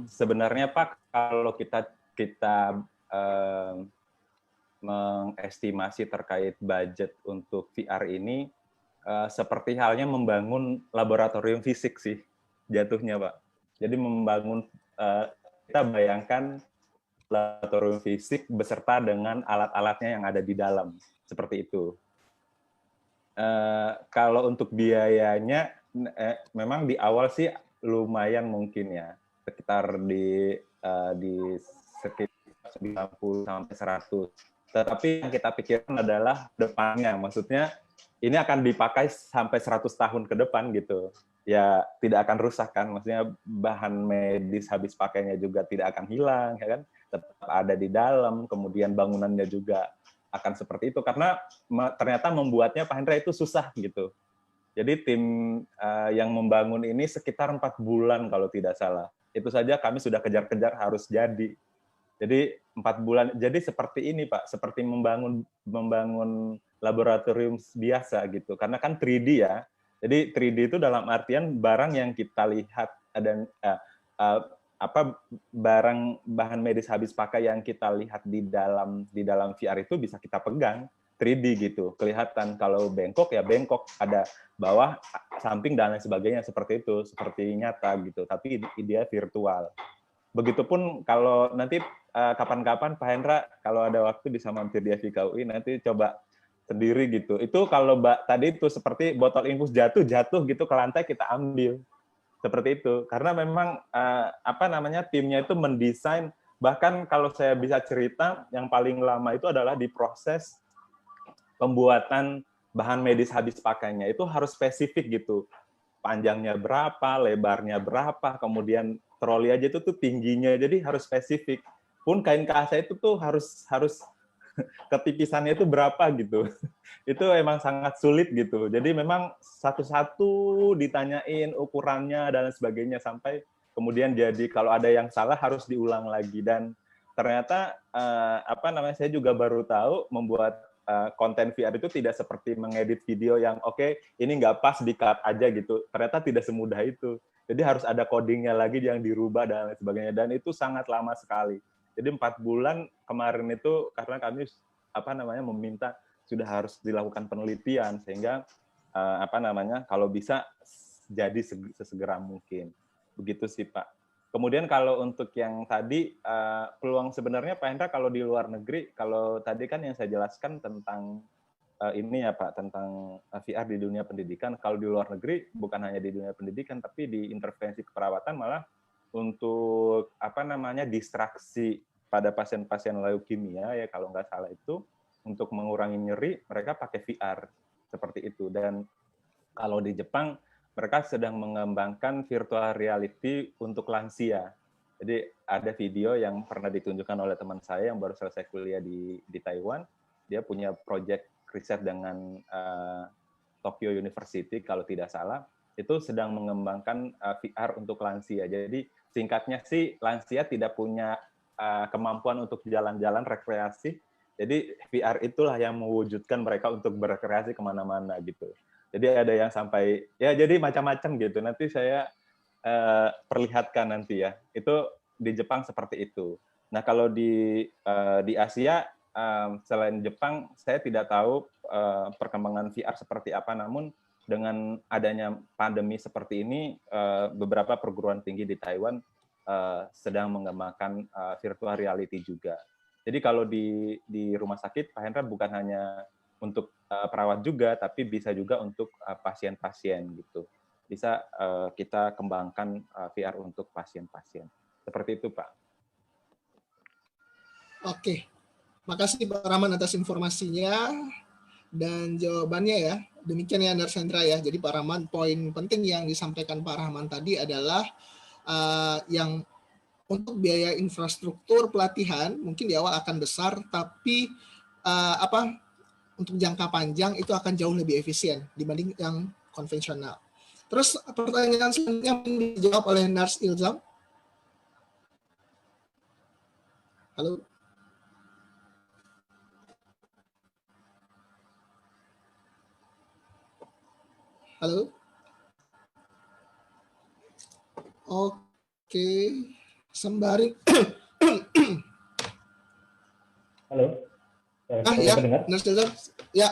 Sebenarnya Pak, kalau kita mengestimasi terkait budget untuk VR ini seperti halnya membangun laboratorium fisik sih jatuhnya Pak. Jadi membangun kita bayangkan laboratorium fisik beserta dengan alat-alatnya yang ada di dalam seperti itu. Kalau untuk biayanya memang di awal sih lumayan mungkin ya sekitar di sekitar 90 sampai 100. Tetapi yang kita pikirkan adalah depannya, maksudnya ini akan dipakai sampai 100 tahun ke depan gitu. Ya tidak akan rusak kan, maksudnya bahan medis habis pakainya juga tidak akan hilang, ya kan? Tetap ada di dalam, kemudian bangunannya juga akan seperti itu karena ternyata membuatnya Pak Hendra itu susah gitu. Jadi tim yang membangun ini sekitar 4 bulan kalau tidak salah. Itu saja kami sudah kejar-kejar harus jadi. Jadi 4 bulan. Jadi seperti ini Pak, seperti membangun laboratorium biasa gitu. Karena kan 3D ya. Jadi 3D itu dalam artian barang yang kita lihat dan barang bahan medis habis pakai yang kita lihat di dalam VR itu bisa kita pegang 3D gitu. Kelihatan kalau bengkok ya bengkok, ada bawah, samping dan lain sebagainya seperti itu, seperti nyata gitu. Tapi dia virtual. Begitupun kalau nanti kapan-kapan Pak Hendra kalau ada waktu bisa mampir di FIKUI nanti coba sendiri gitu. Itu kalau tadi itu seperti botol infus jatuh gitu ke lantai kita ambil. Seperti itu. Karena memang timnya itu mendesain, bahkan kalau saya bisa cerita yang paling lama itu adalah di proses pembuatan bahan medis habis pakainya itu harus spesifik gitu. Panjangnya berapa, lebarnya berapa, kemudian troli aja itu tuh tingginya, jadi harus spesifik. Pun kain kasa itu tuh harus ketipisannya itu berapa gitu. Itu emang sangat sulit gitu. Jadi memang satu-satu ditanyain ukurannya dan sebagainya sampai kemudian jadi kalau ada yang salah harus diulang lagi. Dan ternyata saya juga baru tahu membuat konten VR itu tidak seperti mengedit video yang oke, ini nggak pas di-cut aja gitu. Ternyata tidak semudah itu. Jadi harus ada codingnya lagi yang dirubah dan lain sebagainya. Dan itu sangat lama sekali. Jadi 4 bulan kemarin itu karena kami meminta sudah harus dilakukan penelitian sehingga kalau bisa jadi sesegera mungkin. Begitu sih Pak. Kemudian kalau untuk yang tadi peluang sebenarnya Pak Hendra kalau di luar negeri, kalau tadi kan yang saya jelaskan tentang ini ya Pak, tentang VR di dunia pendidikan. Kalau di luar negeri bukan hanya di dunia pendidikan tapi di intervensi keperawatan malah untuk distraksi pada pasien-pasien leukemia ya kalau nggak salah itu untuk mengurangi nyeri mereka pakai VR seperti itu. Dan kalau di Jepang mereka sedang mengembangkan virtual reality untuk lansia. Jadi ada video yang pernah ditunjukkan oleh teman saya yang baru selesai kuliah di Taiwan. Dia punya project riset dengan Tokyo University kalau tidak salah. Itu sedang mengembangkan VR untuk lansia. Jadi singkatnya sih lansia tidak punya kemampuan untuk jalan-jalan rekreasi. Jadi VR itulah yang mewujudkan mereka untuk berrekreasi kemana-mana gitu. Jadi ada yang sampai ya jadi macam-macam gitu. Nanti saya perlihatkan nanti ya. Itu di Jepang seperti itu. Nah kalau di Asia selain Jepang saya tidak tahu perkembangan VR seperti apa. Namun dengan adanya pandemi seperti ini beberapa perguruan tinggi di Taiwan sedang mengembangkan virtual reality juga. Jadi kalau di rumah sakit Pak Hendra bukan hanya untuk perawat juga, tapi bisa juga untuk pasien-pasien gitu. Bisa kita kembangkan VR untuk pasien-pasien. Seperti itu, Pak. Oke, makasih Pak Rahman atas informasinya dan jawabannya ya. Demikian ya Nas Hendra ya. Jadi Pak Rahman, poin penting yang disampaikan Pak Rahman tadi adalah yang untuk biaya infrastruktur pelatihan mungkin di awal akan besar, tapi untuk jangka panjang itu akan jauh lebih efisien dibanding yang konvensional. Terus pertanyaan selanjutnya dijawab oleh Nars Ilzam. Halo. Halo. Oke, sembari. Halo. Ya, Nars Ilzam. Ya,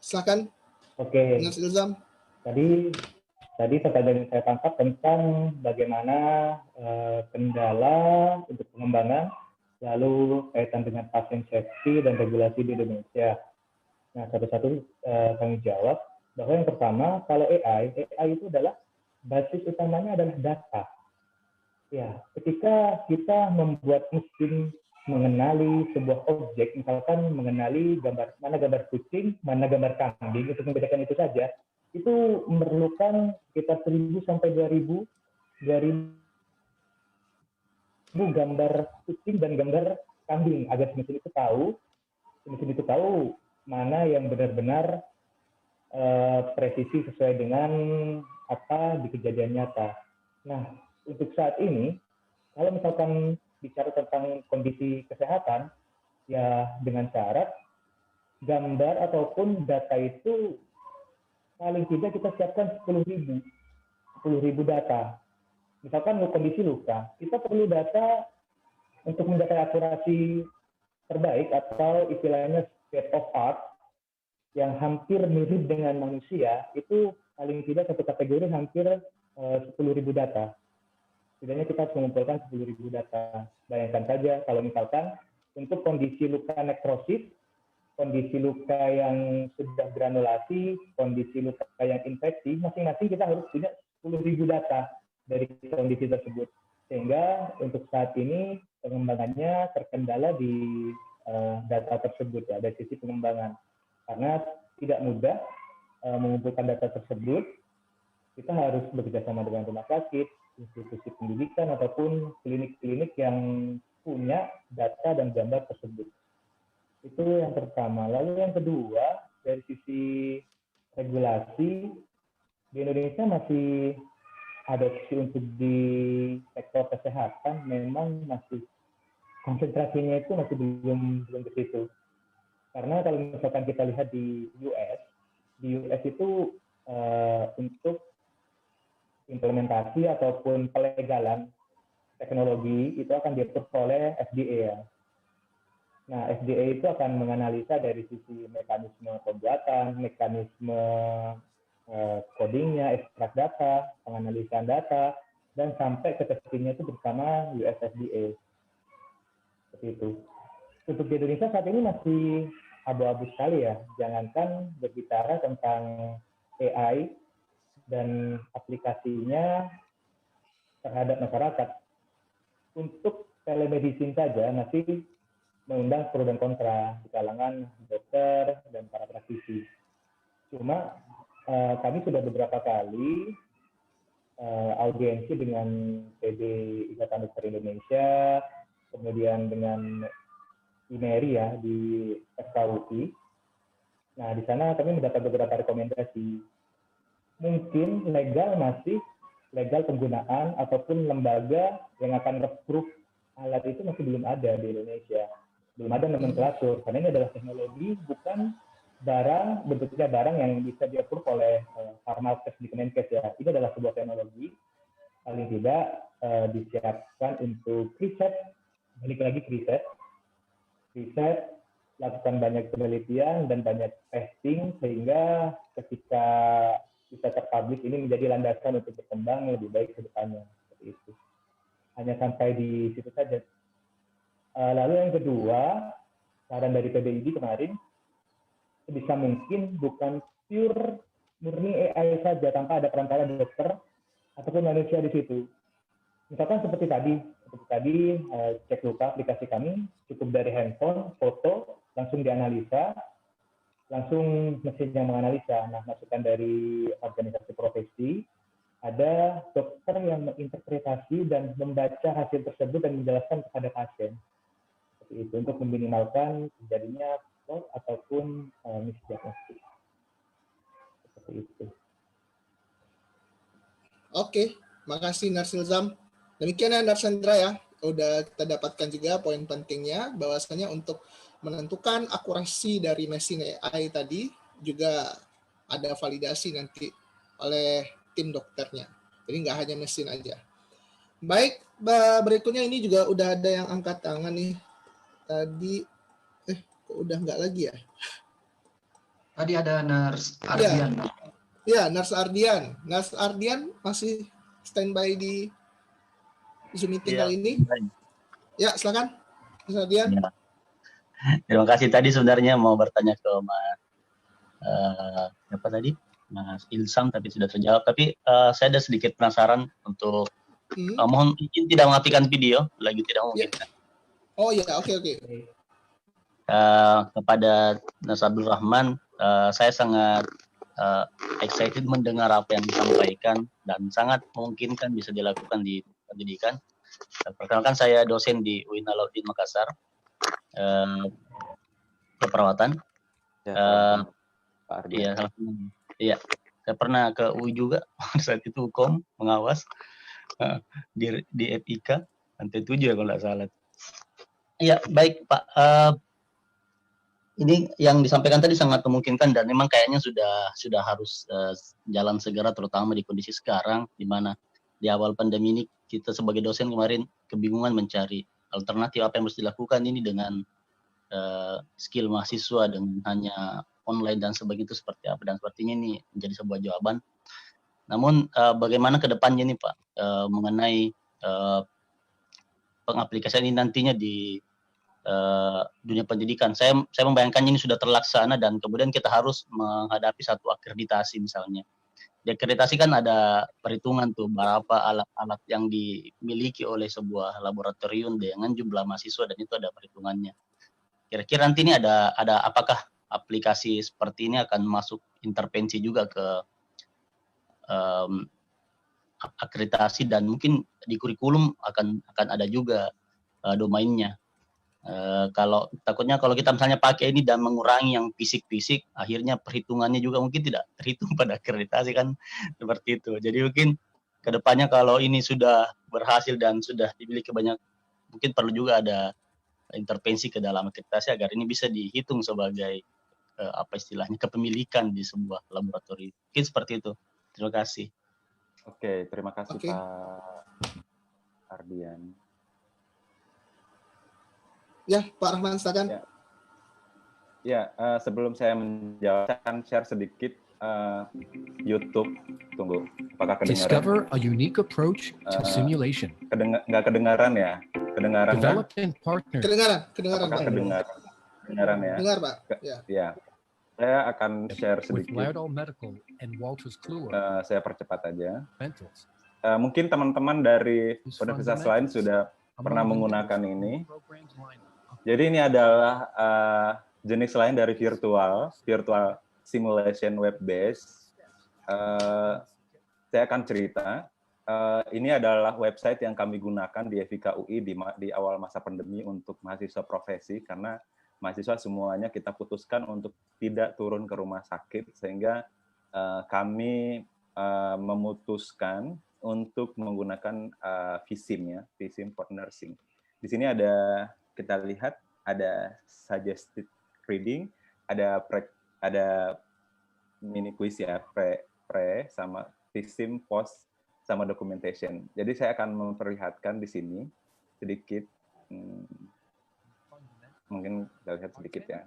silakan. Oke. Nars Ilzam. Tadi pertanyaan yang saya tangkap tentang bagaimana kendala untuk pengembangan, lalu kaitan dengan pasien safety dan regulasi di Indonesia. Nah, satu-satu kami jawab bahwa yang pertama, kalau AI itu adalah basis utamanya adalah data. Ya, ketika kita membuat mesin mengenali sebuah objek, misalkan mengenali mana gambar kucing, mana gambar kambing, untuk membedakan itu saja, itu memerlukan sekitar 1.000 sampai 2.000 gambar kucing dan gambar kambing agar mesin itu tahu mana yang benar-benar presisi sesuai dengan apa di kejadian nyata. Nah, untuk saat ini, kalau misalkan bicara tentang kondisi kesehatan, ya dengan syarat gambar ataupun data itu paling tidak kita siapkan 10.000 data. Misalkan kondisi luka, kita perlu data untuk mencapai akurasi terbaik atau istilahnya state of art yang hampir mirip dengan manusia, itu paling tidak satu kategori hampir 10.000 data. Setidaknya kita harus mengumpulkan 10.000 data. Bayangkan saja kalau misalkan untuk kondisi luka nekrosis, kondisi luka yang sudah granulasi, kondisi luka yang infeksi, masing-masing kita harus punya 10.000 data dari kondisi tersebut. Sehingga untuk saat ini pengembangannya terkendala di data tersebut ya, dari sisi pengembangan. Karena tidak mudah mengumpulkan data tersebut, kita harus bekerjasama dengan rumah sakit, institusi pendidikan, ataupun klinik-klinik yang punya data dan gambar tersebut. Itu yang pertama. Lalu yang kedua, dari sisi regulasi, di Indonesia masih adopsi untuk di sektor kesehatan memang masih konsentrasinya itu masih belum ke situ. Karena kalau misalkan kita lihat di US itu untuk implementasi ataupun pelegalan teknologi itu akan diatur oleh FDA ya. Nah, FDA itu akan menganalisa dari sisi mekanisme pembuatan, mekanisme codingnya, ekstrak data, penganalisan data, dan sampai ke testingnya itu bersama US FDA. Seperti itu. Untuk di Indonesia saat ini masih abu-abu sekali ya. Jangankan berbicara tentang AI dan aplikasinya terhadap masyarakat. Untuk telemedicine saja masih mengundang pro dan kontra di kalangan dokter dan para praktisi. Cuma kami sudah beberapa kali audiensi dengan PD Ikatan Dokter Indonesia, kemudian dengan IMERI ya di FKUI. Nah, di sana kami mendapat beberapa rekomendasi. Mungkin legal penggunaan ataupun lembaga yang akan approve alat itu masih belum ada di Indonesia. Belum ada nomenklatur, karena ini adalah teknologi, bukan barang, bentuknya barang yang bisa di-approve oleh Pharmalkes di Kemenkes ya. Ini adalah sebuah teknologi, paling tidak disiapkan untuk riset, balik lagi ke riset, lakukan banyak penelitian dan banyak testing, sehingga ketika bisa terpublish ini menjadi landasan untuk berkembang lebih baik ke depannya. Seperti itu. Hanya sampai di situ saja. Lalu yang kedua, saran dari PBID kemarin, sebisa mungkin bukan pure murni AI saja tanpa ada perantara dokter ataupun manusia di situ. Misalkan seperti tadi cek luka aplikasi kami cukup dari handphone, foto, langsung dianalisa, langsung mesin yang menganalisa. Nah, masukan dari organisasi profesi, ada ada dokter yang menginterpretasi dan membaca hasil tersebut dan menjelaskan kepada pasien. Seperti itu untuk meminimalkan terjadinya fraud ataupun misdiagnosis. Seperti itu. Oke, makasih Narsilzam. Demikian ya Narsendra ya. Udah kita dapatkan juga poin pentingnya bahwasanya untuk menentukan akurasi dari mesin AI tadi juga ada validasi nanti oleh tim dokternya. Jadi nggak hanya mesin aja. Baik, berikutnya ini juga udah ada yang angkat tangan nih. Tadi, kok udah nggak lagi ya? Tadi ada Nurse Ardian. Ya, Nurse Ardian. Nurse Ardian masih standby di Zoom meeting kali ini. Ya, silakan. Nurse Ardian. Ya. Terima kasih. Tadi sebenarnya mau bertanya ke Mas apa tadi? Mas Ilsam, tapi sudah terjawab. Tapi saya ada sedikit penasaran untuk mohon izin tidak mematikan video, lagi tidak memungkinkan. Oh ya, oke. Kepada Nas Abdul Rahman, saya sangat excited mendengar apa yang disampaikan dan sangat memungkinkan bisa dilakukan di pendidikan. Perkenalkan, saya dosen di UIN Alauddin Makassar, keperawatan. Pak Ardi. Iya, saya pernah ke UI juga saat itu hukum mengawas di FIK lantai 7 ya kalau nggak salah. Iya, baik Pak. Ini yang disampaikan tadi sangat memungkinkan dan memang kayaknya sudah harus jalan segera, terutama di kondisi sekarang di mana di awal pandemi ini kita sebagai dosen kemarin kebingungan mencari alternatif apa yang harus dilakukan ini dengan skill mahasiswa dengan hanya online dan sebagainya, itu seperti apa, dan sepertinya ini menjadi sebuah jawaban. Namun bagaimana ke depannya nih Pak mengenai pengaplikasian ini nantinya di dunia pendidikan. Saya membayangkan ini sudah terlaksana dan kemudian kita harus menghadapi satu akreditasi misalnya. Di akreditasi kan ada perhitungan tuh berapa alat-alat yang dimiliki oleh sebuah laboratorium dengan jumlah mahasiswa dan itu ada perhitungannya. Kira-kira nanti ini ada apakah aplikasi seperti ini akan masuk intervensi juga ke akreditasi dan mungkin di kurikulum akan ada juga domainnya. Kalau takutnya kalau kita misalnya pakai ini dan mengurangi yang fisik-fisik, akhirnya perhitungannya juga mungkin tidak terhitung pada akreditasi kan, seperti itu. Jadi mungkin kedepannya kalau ini sudah berhasil dan sudah dimiliki banyak, mungkin perlu juga ada intervensi ke dalam akreditasi agar ini bisa dihitung sebagai apa istilahnya kepemilikan di sebuah laboratorium. Mungkin seperti itu. Terima kasih. Oke, terima kasih Pak Ardian. Ya, Pak Rahman, silakan. Ya, sebelum saya menjawab, saya akan share sedikit YouTube. Tunggu, apakah kedengaran? Discover a unique approach to simulation. Nggak kedengaran ya? Kedengaran kan? Kedengaran, apakah Pak. Kedengaran ya? Dengar, Pak. Ya. Saya akan share sedikit. Saya percepat aja. Mungkin teman-teman dari universitas lain sudah pernah menggunakan ini. Jadi ini adalah jenis lain dari virtual simulation web based. Saya akan cerita. Ini adalah website yang kami gunakan di FIK UI di awal masa pandemi untuk mahasiswa profesi, karena mahasiswa semuanya kita putuskan untuk tidak turun ke rumah sakit, sehingga kami memutuskan untuk menggunakan VSIM ya, VSIM for Nursing. Di sini kita lihat ada suggested reading, ada mini quiz ya, pre sama VSIM, post sama documentation. Jadi saya akan memperlihatkan di sini sedikit, mungkin kita lihat sedikit ya.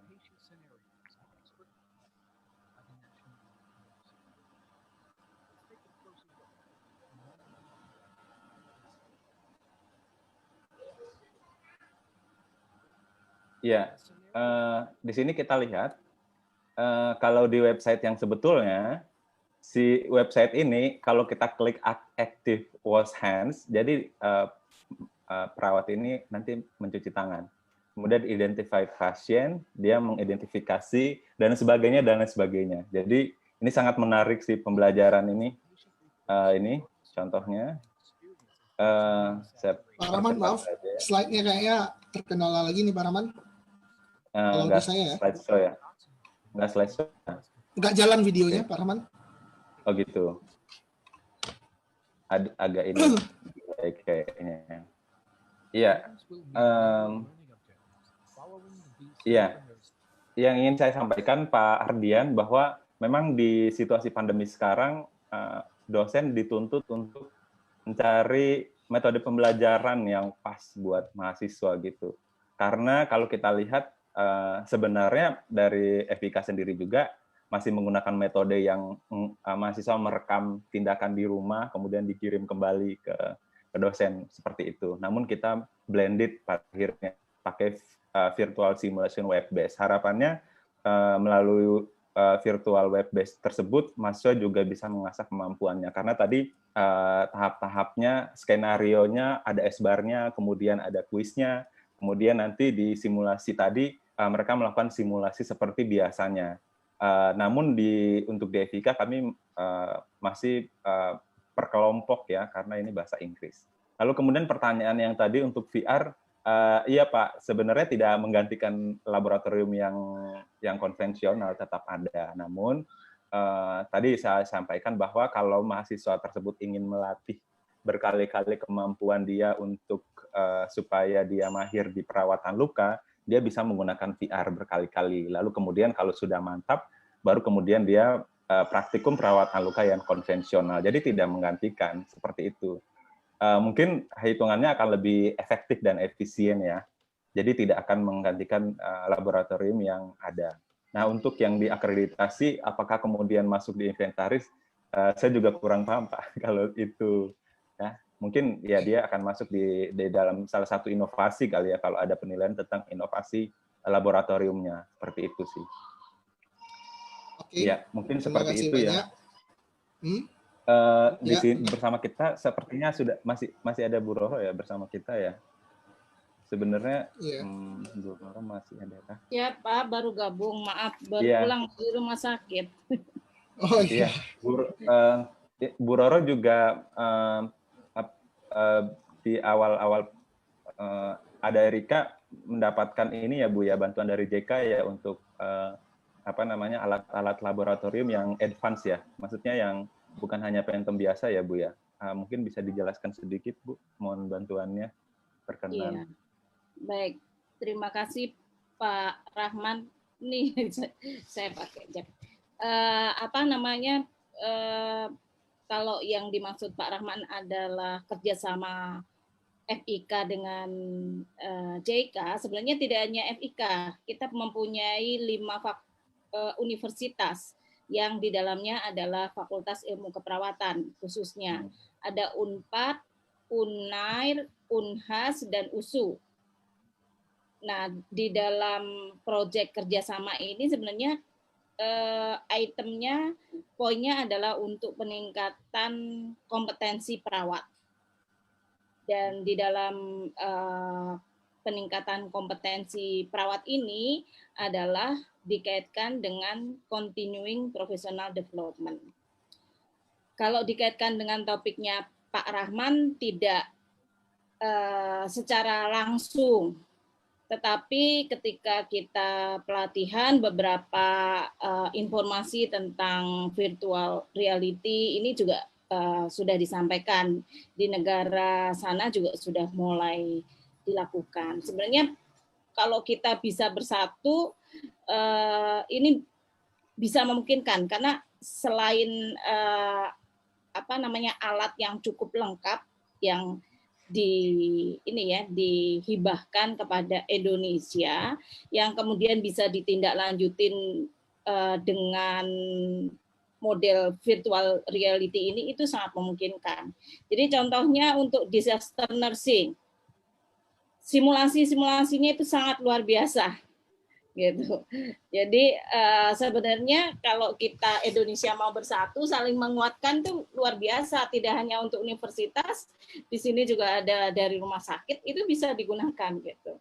Ya, di sini kita lihat kalau di website yang sebetulnya, si website ini kalau kita klik active wash hands, jadi perawat ini nanti mencuci tangan. Kemudian identify pasien, dia mengidentifikasi dan sebagainya dan lain sebagainya. Jadi ini sangat menarik sih pembelajaran ini. contohnya. Saya Pak Rahman, maaf, slide-nya kayaknya terkendala lagi nih Pak Rahman. Kalau di nggak saya ya. slideshow ya? Nggak slideshow. Nggak jalan videonya, Pak Rahman. Oh gitu. Agak ini kayaknya. Iya. Iya. Yang ingin saya sampaikan Pak Ardian bahwa memang di situasi pandemi sekarang dosen dituntut untuk mencari metode pembelajaran yang pas buat mahasiswa gitu. Karena kalau kita lihat sebenarnya dari FIK sendiri juga masih menggunakan metode yang mahasiswa merekam tindakan di rumah kemudian dikirim kembali ke dosen seperti itu. Namun kita blended akhirnya pakai virtual simulation web based. Harapannya melalui virtual web based tersebut mahasiswa juga bisa mengasah kemampuannya karena tadi tahap-tahapnya, skenarionya ada S-bar-nya, kemudian ada kuisnya, kemudian nanti di simulasi tadi mereka melakukan simulasi seperti biasanya. Namun untuk di FIK kami masih per kelompok ya karena ini bahasa Inggris. Lalu kemudian pertanyaan yang tadi untuk VR, iya Pak, sebenarnya tidak menggantikan laboratorium yang konvensional, tetap ada. Namun tadi saya sampaikan bahwa kalau mahasiswa tersebut ingin melatih berkali-kali kemampuan dia untuk supaya dia mahir di perawatan luka, dia bisa menggunakan VR berkali-kali. Lalu kemudian kalau sudah mantap, baru kemudian dia praktikum perawatan luka yang konvensional. Jadi tidak menggantikan seperti itu. Mungkin hitungannya akan lebih efektif dan efisien ya. Jadi tidak akan menggantikan laboratorium yang ada. Nah, untuk yang diakreditasi, apakah kemudian masuk di inventaris? Saya juga kurang paham Pak kalau itu. Ya, mungkin ya dia akan masuk di dalam salah satu inovasi kali ya kalau ada penilaian tentang inovasi laboratoriumnya seperti itu sih. Oke. Ya, mungkin seperti itu banyak. ya. Di sini bersama kita sepertinya sudah masih ada Bu Roro ya bersama kita ya. Sebenarnya Bu Roro masih ada kah? Ya Pak, baru gabung, maaf, baru pulang dari rumah sakit. Oh iya. Bu Roro juga di awal-awal ada Erika mendapatkan ini ya Bu ya, bantuan dari JK ya untuk alat-alat laboratorium yang advance ya. Maksudnya yang bukan hanya Phantom biasa ya Bu ya. Mungkin bisa dijelaskan sedikit Bu, mohon bantuannya berkenan. Iya. Baik, terima kasih Pak Rahman. Nih saya pakai jam. Kalau yang dimaksud Pak Rahman adalah kerjasama FIK dengan JK, sebenarnya tidak hanya FIK, kita mempunyai 5 universitas yang di dalamnya adalah Fakultas Ilmu Keperawatan khususnya. Ada UNPAD, UNAIR, UNHAS, dan USU. Nah, di dalam proyek kerjasama ini sebenarnya itemnya, poinnya adalah untuk peningkatan kompetensi perawat. Dan di dalam peningkatan kompetensi perawat ini adalah dikaitkan dengan continuing professional development. Kalau dikaitkan dengan topiknya Pak Rahman tidak secara langsung, tetapi ketika kita pelatihan beberapa informasi tentang virtual reality ini juga sudah disampaikan di negara sana juga sudah mulai dilakukan. Sebenarnya kalau kita bisa bersatu ini bisa memungkinkan karena selain alat yang cukup lengkap yang dihibahkan kepada Indonesia yang kemudian bisa ditindaklanjutin dengan model virtual reality ini, itu sangat memungkinkan. Jadi contohnya untuk disaster nursing, simulasinya itu sangat luar biasa. Gitu. Jadi sebenarnya kalau kita Indonesia mau bersatu, saling menguatkan itu luar biasa. Tidak hanya untuk universitas, di sini juga ada dari rumah sakit, itu bisa digunakan gitu.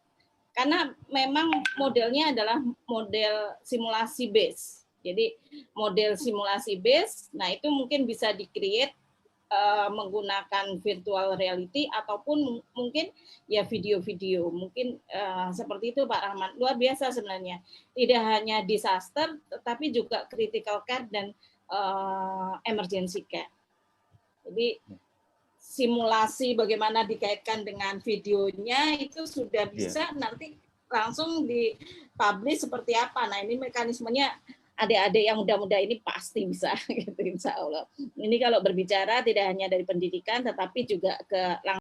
Karena memang modelnya adalah model simulasi base. Jadi model simulasi base, nah itu mungkin bisa di-create menggunakan virtual reality ataupun mungkin ya video-video mungkin seperti itu Pak Rahman. Luar biasa sebenarnya, tidak hanya disaster tetapi juga critical care dan emergency care. Jadi simulasi bagaimana dikaitkan dengan videonya itu sudah bisa nanti langsung dipublish seperti apa. Nah ini mekanismenya adik-adik yang muda-muda ini pasti bisa, gitu, insya Allah. Ini kalau berbicara tidak hanya dari pendidikan, tetapi juga ke